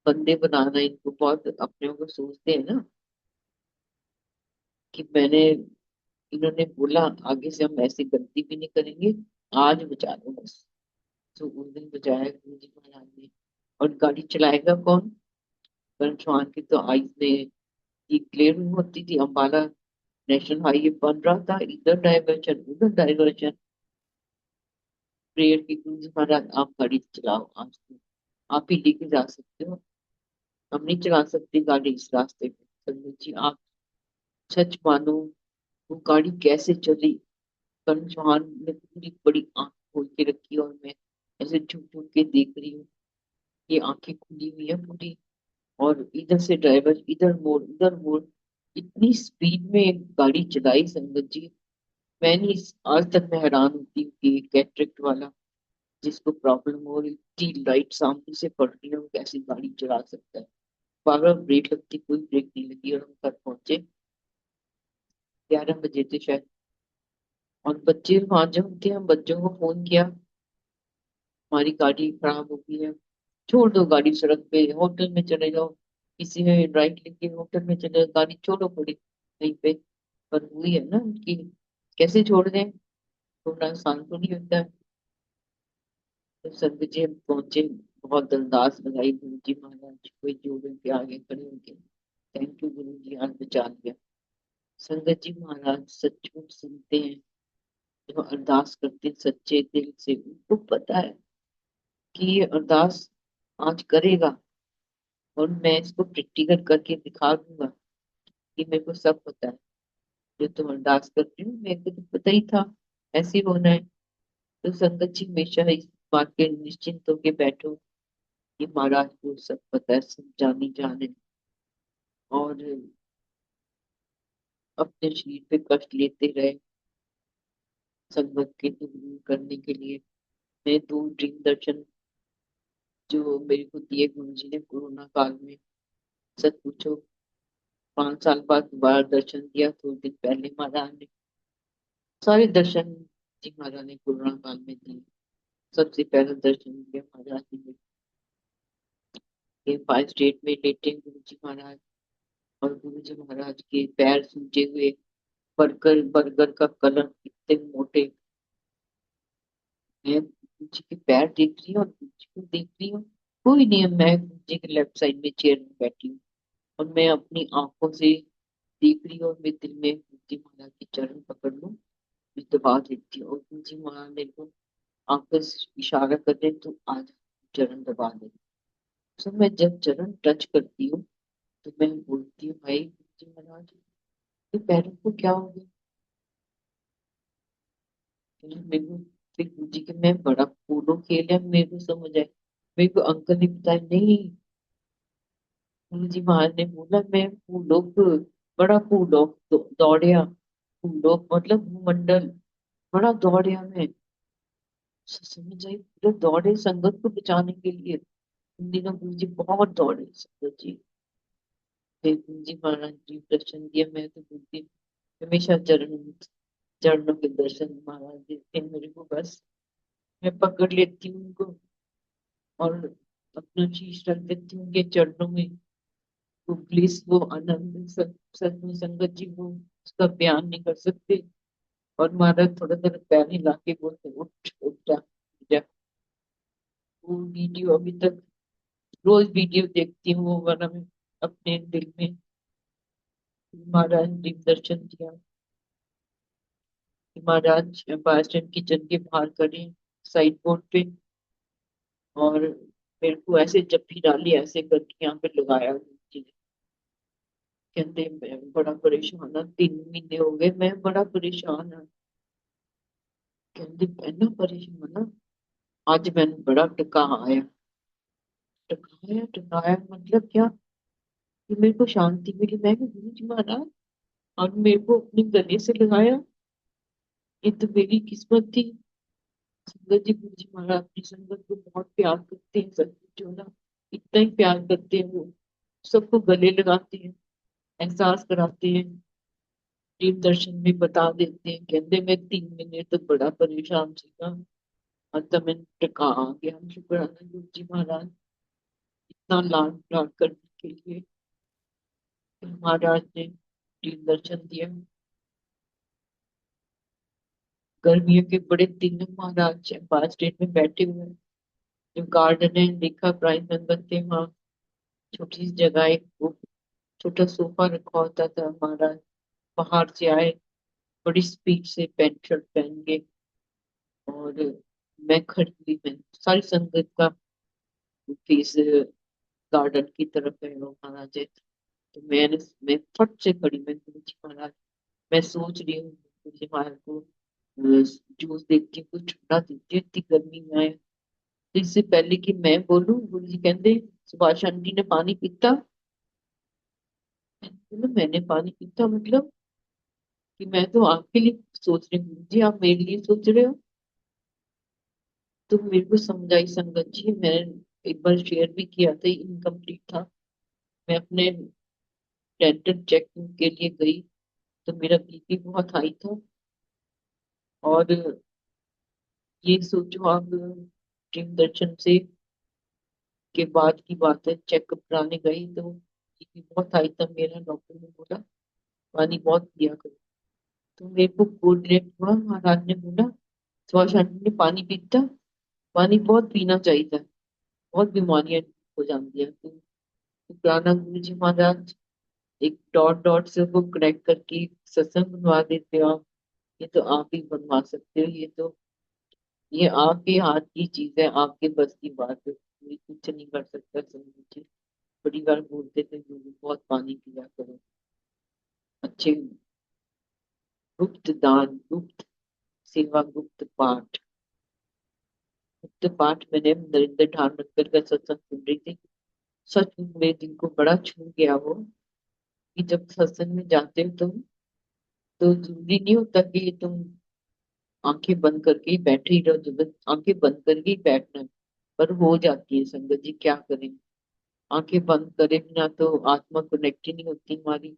बंदे बनाना इनको बहुत, अपने को सोचते हैं ना कि मैंने, इन्होंने बोला आगे से हम ऐसी गलती भी नहीं करेंगे, आज बचा लो बस। तो उस दिन बचाया गुरु जी महाराज ने। और गाड़ी चलाएगा कौन? करण चौहान की तो आईज में ये क्लियर होती थी, अम्बाला नेशनल हाईवे बन रहा था, इधर डाइवर्जन उधर डाइवर्जन। प्रेयर की, गुरु जी महाराज आप गाड़ी चलाओ आज तो, आप ही लेके जा सकते हो, हम नहीं चला सकते गाड़ी इस रास्ते पे। संगत जी आप सच मानो, वो गाड़ी कैसे चली। करण चौहान ने पूरी बड़ी आंख खोल के रखी, और मैं ऐसे झुक झुक के देख रही हूँ, ये आंखें खुली हुई है पूरी। और इधर से ड्राइवर, इधर मोड़ उधर मोड़, इतनी स्पीड में गाड़ी चलाई संगत जी। मैं नहीं, आज तक मैं हैरान होती हूँ कि कैटरेक्ट वाला जिसको प्रॉब्लम हो रही थी, लाइट सामने से पड़ रही है, वो कैसे गाड़ी चला सकता है। बार बार ब्रेक लगती, कोई ब्रेक नहीं लगी, और हम घर पहुंचे 11 बजे थे शायद। और बच्चे वहां जब थे, हम बच्चों को फोन किया, हमारी गाड़ी खराब हो गई है, छोड़ दो गाड़ी सड़क पे, होटल में चले जाओ, किसी में राइट लेके होटल में चले जाओ, गाड़ी छोड़ो पड़ी कहीं पे। पर हुई है ना कि कैसे छोड़ दें, थोड़ा आसान तो नहीं होता है। तो संगत जी हम पहुंचे, बहुत अरदास लगाई गुरु जी महाराज कोई जोड़े के आगे खड़े होके, थैंक यू गुरु जी आज बचा लिया। संगत जी महाराज सचमुच सुनते हैं, जो अरदास करते हैं सच्चे दिल से, उनको पता है कि ये अरदास आज करेगा और मैं इसको प्रैक्टिकल करके दिखा दूंगा कि मेरे को सब पता है। जो तुम अरदास कर रही हो मेरे को तो पता ही था ऐसे ही होना है। तो संगत जी हमेशा इस बात के निश्चिंत होके बैठो कि महाराज को सब पता है, सब जानी जाने। और अपने शरीर पे कष्ट लेते रहे संगत के दूर करने के लिए। मैं दो ड्रीम दर्शन जो मेरे को दिए गुरु जी ने कोरोना काल में, सच पूछो 5 साल बाद दोबारा दर्शन दिया, 2 दिन पहले महाराज ने सारे दर्शन जी महाराज ने कोरोना काल में दिए। सबसे पहला दर्शन दिया महाराज ने के 5 स्टेट में लेटे गुरु जी महाराज, और गुरु जी महाराज के पैर सूजे हुए, बर्गर बर्गर का कलर इतने मोटे। मैं गुरु जी के पैर देख रही हूँ और गुरु जी को देख रही हूँ, कोई नहीं है। मैं गुरु जी के लेफ्ट साइड में चेयर में बैठी हूँ और मैं अपनी आंखों से देख रही हूँ और मेरे दिल में गुरु जी महाराज के चरण पकड़ लूं, मैं दबा देती हूँ। और गुरु जी महाराज मेरे को आंखों से इशारा कर रहे तो आज चरण दबा दे। तो मैं जब चरण टच करती हूँ तो मैं बोलती हूँ भाई गुरु जी महाराज ये पैरों को क्या हो गया। फिर मेरे को फिर गुरु जी के मैं बड़ा पोलो खेला, मेरे को समझ आया। मेरे को अंकल ने बताया नहीं, गुरु जी महाराज ने बोला मैं फूलों को, बड़ा फूलों दौड़िया, फूलों मतलब भूमंडल, बड़ा दौड़िया मैं। समझ आई, पूरे दौड़े संगत को बचाने के लिए। उन दिनों गुरु जी बहुत दौड़े संगत जी। फिर गुरु जी महाराज जी दर्शन दिया, मैं तो बोलती हमेशा चरणों के दर्शन महाराज देते हैं मेरे को, बस मैं पकड़ लेती हूँ उनको और अपना शीश रख देती हूँ उनके चरणों में। वो प्लीज वो आनंद सत में संगत जी वो उसका बयान नहीं कर सकते। और महाराज थोड़ा थोड़ा पैर हिला के बोलते उठ उठ जा उठ जा। वो वीडियो अभी तक रोज वीडियो देखती हूँ वो वाला, मैं अपने दिल में महाराज ने दर्शन दिया कि महाराज बास्टन किचन के बाहर खड़े साइड बोर्ड पे, और मेरे को ऐसे जप्फी डाली ऐसे करके यहाँ पे लगाया जी ने। कहते मैं बड़ा परेशान हूँ, 3 महीने हो गए मैं बड़ा परेशान हूँ। कहते मैं ना परेशान हूँ, आज मैंने बड़ा टका आया। टकाया टकाया मतलब क्या कि मेरे को शांति मिली, मैं भी गुरु जी महाराज और मेरे को अपने गले से लगाया। ये तो मेरी किस्मत थी। संगत जी गुरु जी महाराज अपनी संगत को बहुत प्यार करते हैं, सब जो ना इतना ही प्यार करते हैं वो, सबको गले लगाते हैं, एहसास कराते हैं, प्रेम दर्शन में बता देते हैं। कहते मैं 3 महीने तो बड़ा परेशान सीगा और तब मैं टका आ गया। शुक्राना गुरु जी महाराज इतना लाड प्यार करने के लिए। महाराज ने प्रेम दर्शन दिया। गर्मियों के बड़े दिन महाराज पांच स्टेट में बैठे हुए हैं। जो गार्डन है देखा, प्राइम मेंबर थे वहाँ, छोटी सी जगह है, वो छोटा सोफा रखा होता था। महाराज बाहर से आए बड़ी स्पीड से पैंट शर्ट पहन के, और मैं खड़ी हुई, मैं सारी संगत का फेस गार्डन की तरफ है वो महाराज है। तो मैं फट से खड़ी, मैं गुरु जी महाराज, मैं सोच रही हूँ गुरु जी महाराज को जूस देती हूँ, कुछ ठंडा देती हूँ, इतनी गर्मी में आए। तो इससे पहले कि मैं बोलूं गुरु जी कहते सुभाष आंटी ने पानी पीता। मैंने बोला, मैंने पानी पीता मतलब कि मैं तो आपके लिए सोच रही हूँ गुरु जी, आप मेरे लिए सोच रहे हो। तो मेरे को समझाई संगत जी, मैंने एक बार शेयर भी किया था, इनकम्प्लीट था। मैं अपने डेंटल चेकिंग के लिए गई तो मेरा बीपी बहुत हाई था। और ये सोचो आप, ड्रीम दर्शन से के बाद की बात है, चेकअप कराने गई तो बीपी बहुत हाई था मेरा। डॉक्टर ने बोला पानी बहुत पिया करो। तो मेरे को कोऑर्डिनेट हुआ, महाराज ने बोला सुभाष आंटी ने पानी पीता, पानी बहुत पीना चाहिए था, बहुत बीमारियां हो जाती है। तो पुराना गुरु जी महाराज एक डॉट डॉट से वो कनेक्ट करके सत्संग बनवा देते हो आप। ये तो आप ही बनवा सकते हो, ये आपके हाथ की चीज है, आपके बस की बात है, कोई कुछ नहीं कर सकता। संगत जी बड़ी बार बोलते थे गुरु बहुत पानी पिया करो, अच्छे गुप्त दान, गुप्त सेवा, गुप्त पाठ। गुप्त पाठ मैंने नरेंद्र ठाकुर का सत्संग सुन रही थी, सच में मेरे दिल को बड़ा छू गया वो, कि जब सत्संग में जाते हो तुम, तो जरूरी नहीं होता कि तुम आंखें बंद करके ही बैठे ही रहो, जब आंखें बंद करके ही बैठना है, पर हो जाती है संगत जी, क्या करें। आंखें बंद करे बिना तो आत्मा कनेक्ट ही नहीं होती हमारी।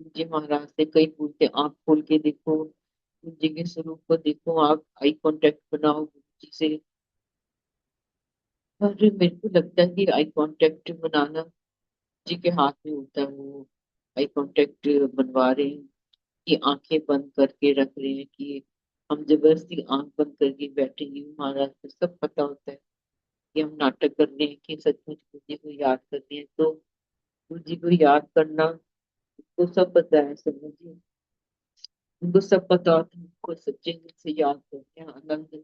जी महाराज से कई पूछते, आंख खोल के देखो, जी के स्वरूप को देखो, आप आई कांटेक्ट बनाओ गुरु जी से। पर मेरे को लगता है कि आई कांटेक्ट बनाना जी के हाथ में होता है। वो आई कांटेक्ट बनवा रहे हैं कि आंखें बंद करके रख रहे हैं, कि हम जबरदस्ती आंख बंद करके बैठेंगे। महाराज को सब पता होता है कि हम नाटक कर रहे हैं कि सचमुच गुरु जी को याद कर रहे हैं। तो गुरु जी को याद करना, तो सब पता है समझ जी, उनको सब पता होता है, उनको सच्चे दिल से याद करते हैं। आनंद,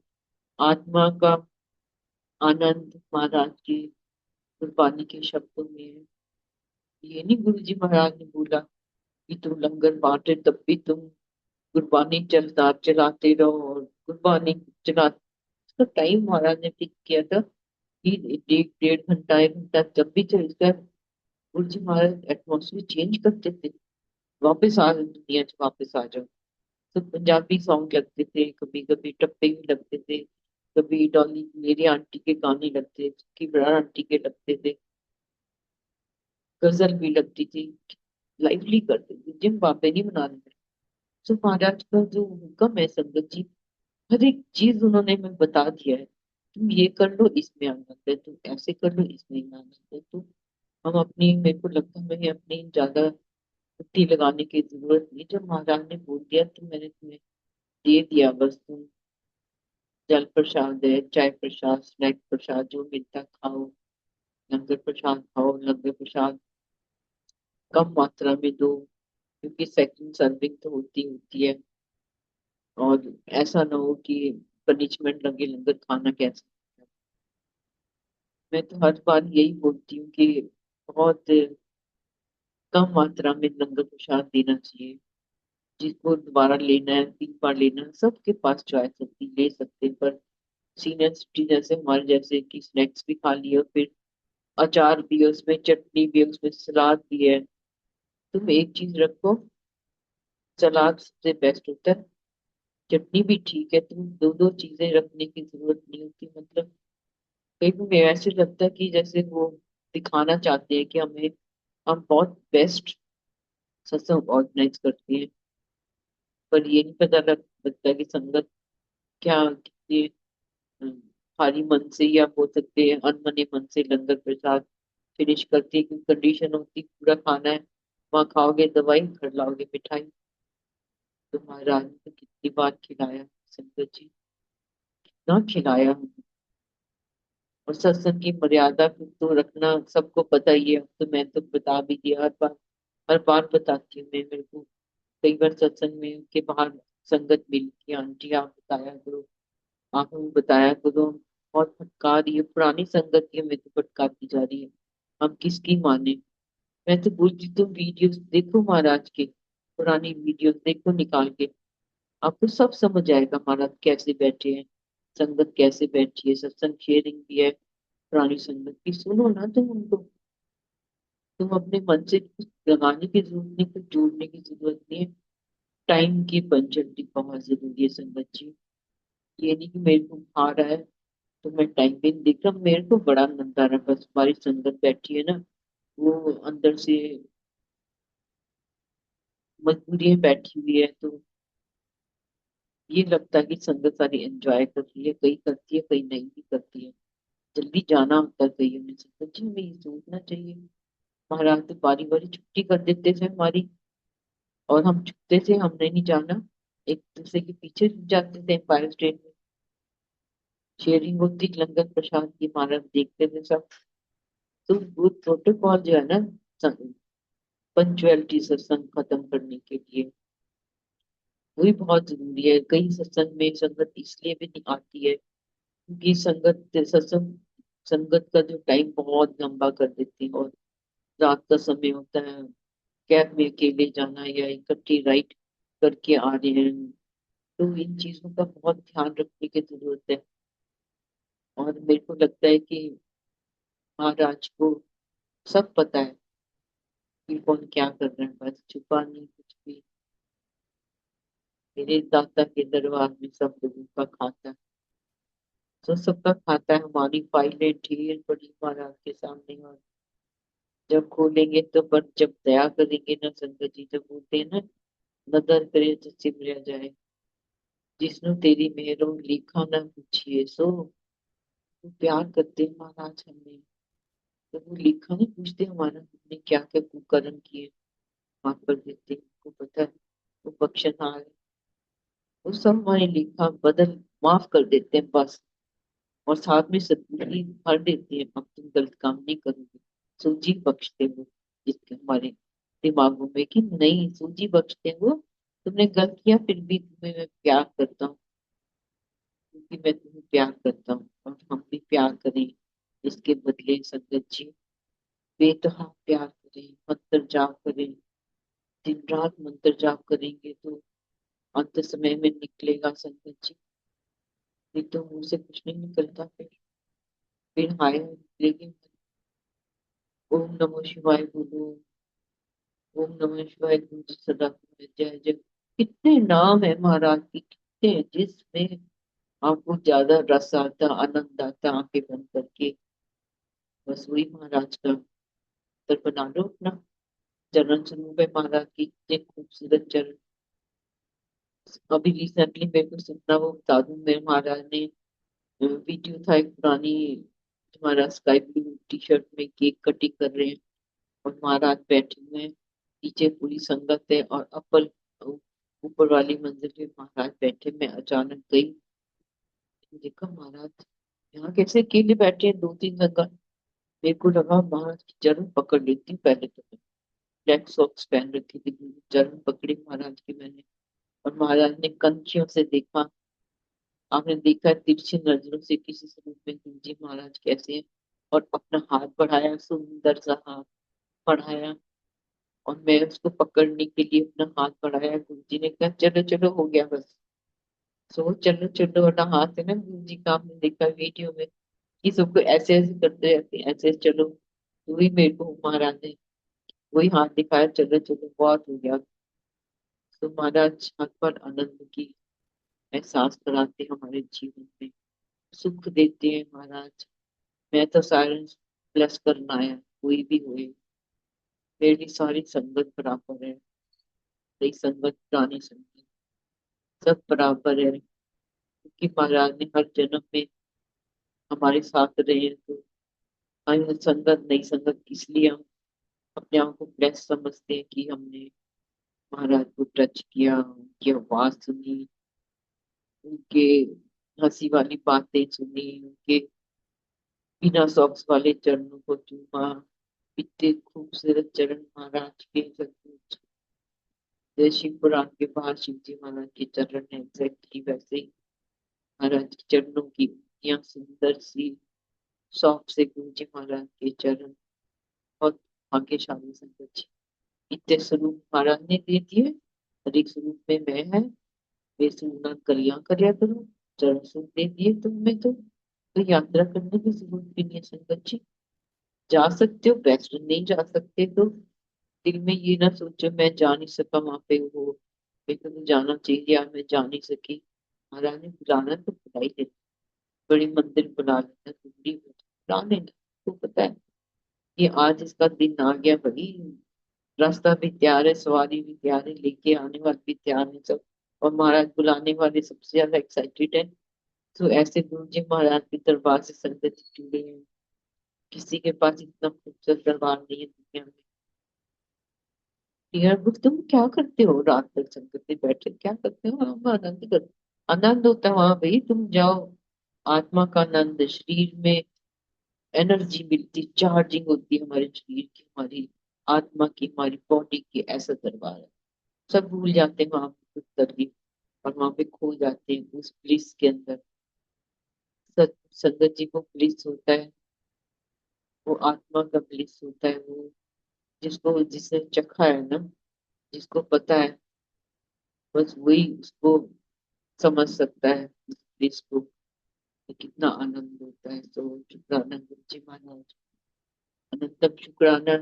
आत्मा का आनंद महाराज की गुरबानी के शब्दों में है। ये नहीं गुरु जी महाराज ने बोला कि तुम लंगर बांटे तब भी तुम गुरबानी चलाते रहो, और गुरबानी चला, उसका टाइम महाराज ने फिक्स किया था कि 1.5 घंटा 1 घंटा जब भी चलता है। गुरु जी महाराज एटमोसफियर चेंज करते थे, वापस आ दुनिया च वापस आ जाओ। तो पंजाबी सॉन्ग लगते थे, कभी कभी टप्पे भी लगते थे, कभी डॉली मेरी आंटी के गाने लगते थे, की बड़ा आंटी के लगते थे, गजल भी लगती थी, लाइवली करते थे, जिम बाबे नहीं बना रहे। तो महाराज का जो हुक्म है संगत जी, हर एक चीज उन्होंने हमें बता दिया है। तुम ये कर लो इसमें आनंद है, तुम ऐसे कर लो इसमें आनंद है। तो हम अपनी, मेरे को लगता है हमें अपनी ज्यादा बुद्धि लगाने की जरूरत नहीं। जब महाराज ने बोल दिया तो मैंने तुम्हें दे दिया, बस तुम जल प्रसाद है, चाय प्रसाद, स्नैक प्रसाद जो मिलता खाओ, लंगर प्रसाद खाओ, लंगर प्रसाद कम मात्रा में दो, क्योंकि सेकंड सर्विंग तो होती है। और ऐसा ना हो कि पनिशमेंट लगे लंगर खाना कैसे। मैं तो हर बार यही बोलती हूँ कि बहुत कम मात्रा में लंगर प्रसाद देना चाहिए। जिसको दोबारा लेना है, 3 बार लेना है, सबके पास चॉइस होती है, ले सकते हैं। पर सीनियर सिटीजन जैसे हमारे जैसे कि स्नैक्स भी खा लिए, और फिर अचार भी है उसमें, चटनी भी है उसमें, सलाद भी है। तुम एक चीज रखो, सलाद सबसे बेस्ट होता है, चटनी भी ठीक है, तुम दो दो चीजें रखने की जरूरत नहीं होती। मतलब कहीं भी ऐसे लगता है कि जैसे वो दिखाना चाहते हैं कि हम बहुत बेस्ट सत्संग ऑर्गेनाइज करते हैं। पर ये नहीं पता लगता कि संगत क्या कितने अम, भारी मन से, या बोल सकते हैं अनमने मन से लंगर प्रसाद फिनिश करती है। क्योंकि कंडीशन होती पूरा खाना है, वहां खाओगे दवाई, घर लाओगे मिठाई। तो महाराज ने तो कितनी बार खिलाया संगत जी, कितना खिलाया हमें। और सत्संग की मर्यादा को तो रखना सबको पता ही है, अब तो मैं तो बता भी दिया, हर बार बताती हूँ मैं। मेरे को कई बार सत्संग में के बाहर संगत मिली कि आंटी आप बताया करो, आप हमें बताया करो, बहुत भटका रही है पुरानी संगत की, हमें तो भटकाती जा रही है, हम किसकी माने। मैं तो बोलती, तुम वीडियोस देखो महाराज के, पुरानी वीडियोस देखो निकाल के, आपको सब समझ आएगा महाराज कैसे बैठे हैं, संगत कैसे बैठी है। सत्संग शेयरिंग भी है पुरानी संगत की, सुनो ना तुम उनको। तुम अपने मन से कुछ लगाने की जरूरत नहीं, कुछ जोड़ने की जरूरत नहीं है। टाइम की पंचुअलिटी बहुत जरूरी है संगत जी। ये नहीं कि मेरे को आ रहा है तो मैं टाइम भी नहीं देख रहा। मेरे को बड़ा नंदा रहा, बस हमारी संगत बैठी है ना, वो अंदर से मजबूरी में बैठी हुई है। तो ये लगता है कि संगत सारी एंजॉय कर रही है, कहीं करती है कहीं नहीं भी करती है, जल्दी जाना होता है कहीं उन्हें। संगत जी हमें ये सोचना चाहिए। महाराज तो बारी बारी छुट्टी कर देते थे हमारी, और हम छुपते थे, हमने नहीं जाना, एक दूसरे के पीछे छुप जाते थे एम्पायर स्टेट में। शेयरिंग होती लंगर प्रसाद की, महाराज देखते थे सब। तो वो प्रोटोकॉल जो है ना, पंचुअलिटी सत्संग खत्म करने के लिए, वही बहुत जरूरी है। कई सत्संग में संगत इसलिए भी नहीं आती है क्योंकि सत्संग संगत का जो टाइम बहुत लंबा कर देती है, और रात का समय होता है, कैब में अकेले जाना या इकट्ठी राइड करके आ रहे हैं, तो इन चीजों का बहुत ध्यान रखने की जरूरत है। और मेरे को लगता है कि महाराज को सब पता है कि कौन क्या कर रहा है, बस छुपा नहीं कुछ भी। मेरे दाता के दरबार में सब लोगों का खाता है, तो सबका खाता है। हमारी फाइलें ढेर पड़ी महाराज के सामने, और जब खोलेंगे तो, पर जब दया करेंगे ना संगत जी, जब बोलते हैं ना, नदर करे तो सिमरिया जाए, जिसनु तेरी मेहरों लिखा ना पूछिए सो। वो प्यार करते हैं महाराज हमें, तो वो लिखा नहीं पूछते हमारा हमने क्या क्या कुकर्म किए, माफ कर देते हैं, उनको पता है वो बख्शनहार है। वो सब हमारे लिखा बदल माफ कर देते हैं बस। और साथ में सदबुद्धि भर देते हैं, अब तुम गलत काम नहीं करोगे, सूझी बख्शते हो इसके हमारे दिमागों में कि नहीं, सूझी बख्शते हो, तुमने गलत किया फिर भी तुम्हें मैं प्यार करता हूँ, क्योंकि मैं तुम्हें प्यार करता हूँ, और हम भी प्यार करें इसके बदले संगत जी। बेतहा प्यार करें, मंत्र जाप करें, दिन रात मंत्र जाप करेंगे तो अंत समय में निकलेगा संगत जी। नहीं तो मुंह से कुछ नहीं निकलता, फिर हाय निकलेगी। ओम नमो शिवाय बोलो, ओम नमः शिवाय गुरु सदा जय जय। कितने नाम है महाराज की, कितने हैं जिसमें आपको ज्यादा रस आता, आनंद आता, आंखें बंद करके बस वही महाराज का तर बना लो अपना। चरण स्वरूप है महाराज की, इतने खूबसूरत चरण। अभी रिसेंटली मेरे को सपना वो बता दूं, मेरे महाराज ने वीडियो था एक पुरानी, हमारा स्काई ब्लू टी शर्ट में केक कटिंग कर रहे हैं, और महाराज बैठे हुए हैं, पीछे पूरी संगत है, और अप्पल ऊपर वाली मंजिल पे महाराज बैठे। मैं अचानक गई, देखा महाराज यहाँ कैसे अकेले बैठे हैं, दो तीन संगत। मेरे को लगा महाराज की चरण पकड़ लेती हूँ पहले तो। मैं ब्लैक सॉक्स पहन रखी थी, चरण पकड़ी महाराज की मैंने, और महाराज ने कनखियों से देखा। आपने देखा तिरछी नजरों से किसी स्वरूप में गुरु जी महाराज कैसे हैं, और अपना हाथ बढ़ाया, सुंदर सा हाथ बढ़ाया, और मैं उसको पकड़ने के लिए अपना हाथ बढ़ाया। गुरु जी ने कहा चलो चलो हो गया बस। सो चलो चलो वाला हाथ है ना गुरु जी का, आपने देखा वीडियो में कि सबको ऐसे ऐसे करते रहते हैं, ऐसे ऐसे चलो, वही मेरे को महाराज ने वही हाथ दिखाया, चलो चलो बहुत हो गया। तो महाराज हाथ पर आनंद की एहसास कराते हैं हमारे जीवन में, सुख देते हैं महाराज। मैं तो साइलेंस प्लस करना आया, कोई भी हुए, मेरी सारी संगत बराबर है, नई संगत पुरानी संगत सब बराबर है, क्योंकि महाराज ने हर जन्म में हमारे साथ रहे हैं। तो हमारी संगत नई संगत इसलिए हम अपने आप को ब्लेस समझते हैं कि हमने महाराज को टच किया, उनकी आवाज सुनी, उनके हंसी वाली बातें सुनी, उनके बिना सॉक्स वाले चरणों को चूमा। इतने खूबसूरत चरण महाराज के, सचमुच जय शिव पुराण के बाहर शिव जी महाराज के चरण है, एग्जैक्टली वैसे ही महाराज के चरणों की उंगलियां सुंदर सी सॉफ्ट से गुरु जी महाराज के चरण। बहुत भाग्यशाली संगत जी, इतने स्वरूप महाराज ने दे दिए, हर एक स्वरूप में मैं है। वे सुनना कलियां करया करो, चरण सुन दे दिए तुम्हें तो यात्रा करने की जरूरत भी नहीं है संगत जी। जा सकते हो बेस्ट, नहीं जा सकते तो दिल में ये ना सोचो मैं जा नहीं सका वहां पे, वो मेरे को तो जाना चाहिए यार, मैं जा नहीं सकी। महाराज ने बुलाना तो बुला ही लेना, बड़ी मंदिर बुला लेना, टुकड़ी बुला लेना। तो पता है ये आज इसका दिन आ गया भाई, रास्ता भी तैयार है, सवारी भी तैयार है, लेके आने वाले भी तैयार है सब, और महाराज बुलाने वाले सबसे ज्यादा एक्साइटेड है। तो ऐसे गुरु जी महाराज के दरबार से संगत जुड़े हैं, किसी के पास इतना खूबसूरत दरबार नहीं है दुनिया में। यार बुक तुम क्या करते हो रात तक संगत में बैठे, क्या करते हो? हम आनंद कर, आनंद होता है वहां भाई, तुम जाओ, आत्मा का आनंद, शरीर में एनर्जी मिलती, चार्जिंग होती है हमारे शरीर की, हमारी आत्मा की, हमारी बॉडी की। ऐसा दरबार है, सब भूल जाते हैं वहां पर कुछ तकलीफ, और वहां पे खो जाते हैं उस ब्लिस के अंदर। संगत जी को ब्लिस होता है, वो आत्मा का ब्लिस होता है, वो जिसको जिसने चखा है ना, जिसको पता है, बस वही उसको समझ सकता है उस ब्लिस को, कि कितना आनंद होता है। तो शुक्राना गुरु जी महाराज, अनंतम शुक्राना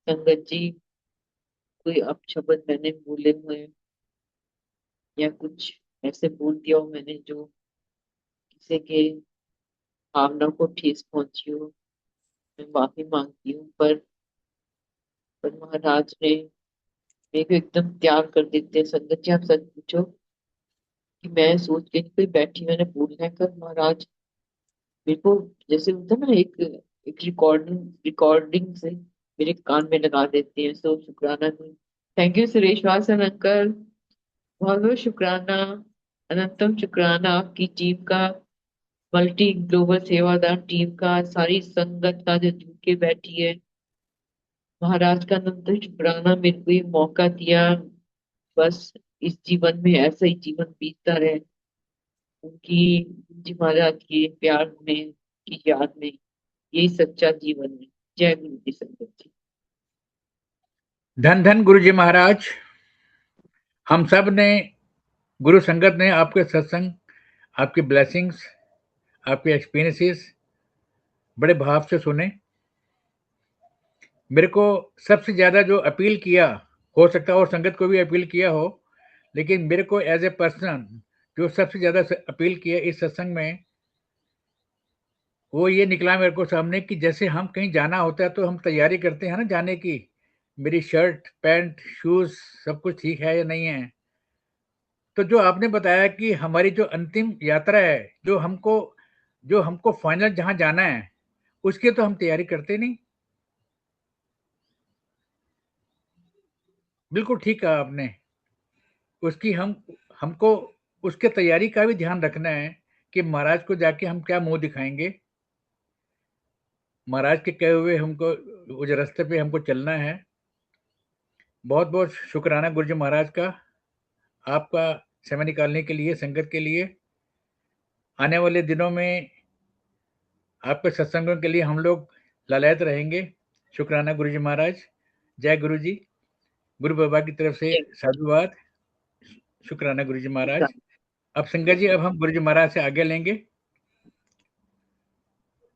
संगत जी। कोई अपशब्द मैंने बोले हुए हैं या कुछ ऐसे बोल दिया हो मैंने जो किसी के भावना को ठेस पहुंची हो, मैं माफी मांगती हूँ। पर महाराज ने मेरे को एकदम त्याग कर देते हैं। संगत जी आप सच पूछो कि मैं सोच के कोई बैठी मैंने बोलना है कर महाराज, मेरे को जैसे होता है ना, एक एक रिकॉर्डिंग से मेरे कान में लगा देते हैं। सो शुक्राना। Thank you Suresh Vasan uncle, बहुत बहुत शुक्राना। अनंतम शुक्राना आपकी टीम का, मल्टी ग्लोबल सेवादार टीम का, सारी संगत का जो जुट के बैठी है। महाराज का अनंत शुक्राना, मेरे को ये मौका दिया। बस इस जीवन में ऐसा ही जीवन बीतता रहे उनकी, जी महाराज के प्यार में, की याद में। यही सच्चा जीवन है। जय गुरु जी संगत जी। धन धन गुरु जी महाराज। हम सब ने, गुरु संगत ने आपके सत्संग, आपकी ब्लेसिंग्स, आपके एक्सपीरियंसेस बड़े भाव से सुने। मेरे को सबसे ज्यादा जो अपील किया, हो सकता है और संगत को भी अपील किया हो, लेकिन मेरे को एज ए पर्सन जो सबसे ज्यादा अपील किया इस सत्संग में, वो ये निकला मेरे को सामने कि जैसे हम कहीं जाना होता है तो हम तैयारी करते हैं ना जाने की, मेरी शर्ट पैंट शूज सब कुछ ठीक है या नहीं है। तो जो आपने बताया कि हमारी जो अंतिम यात्रा है, जो हमको फाइनल जहां जाना है, उसकी तो हम तैयारी करते नहीं। बिल्कुल ठीक कहा आपने। उसकी हमको उसके तैयारी का भी ध्यान रखना है कि महाराज को जाके हम क्या मुंह दिखाएंगे। महाराज के कहे हुए हमको उस रास्ते पे हमको चलना है। बहुत बहुत शुक्राना गुरु जी महाराज का, आपका समय निकालने के लिए, संगत के लिए। आने वाले दिनों में आपके सत्संगों के लिए हम लोग ललायत रहेंगे। शुक्राना गुरु जी महाराज। जय गुरु जी। गुरु बाबा की तरफ से जय साधुवाद। शुक्राना गुरु जी महाराज। गुरु अब संगत जी, अब हम गुरु जी महाराज से आगे लेंगे।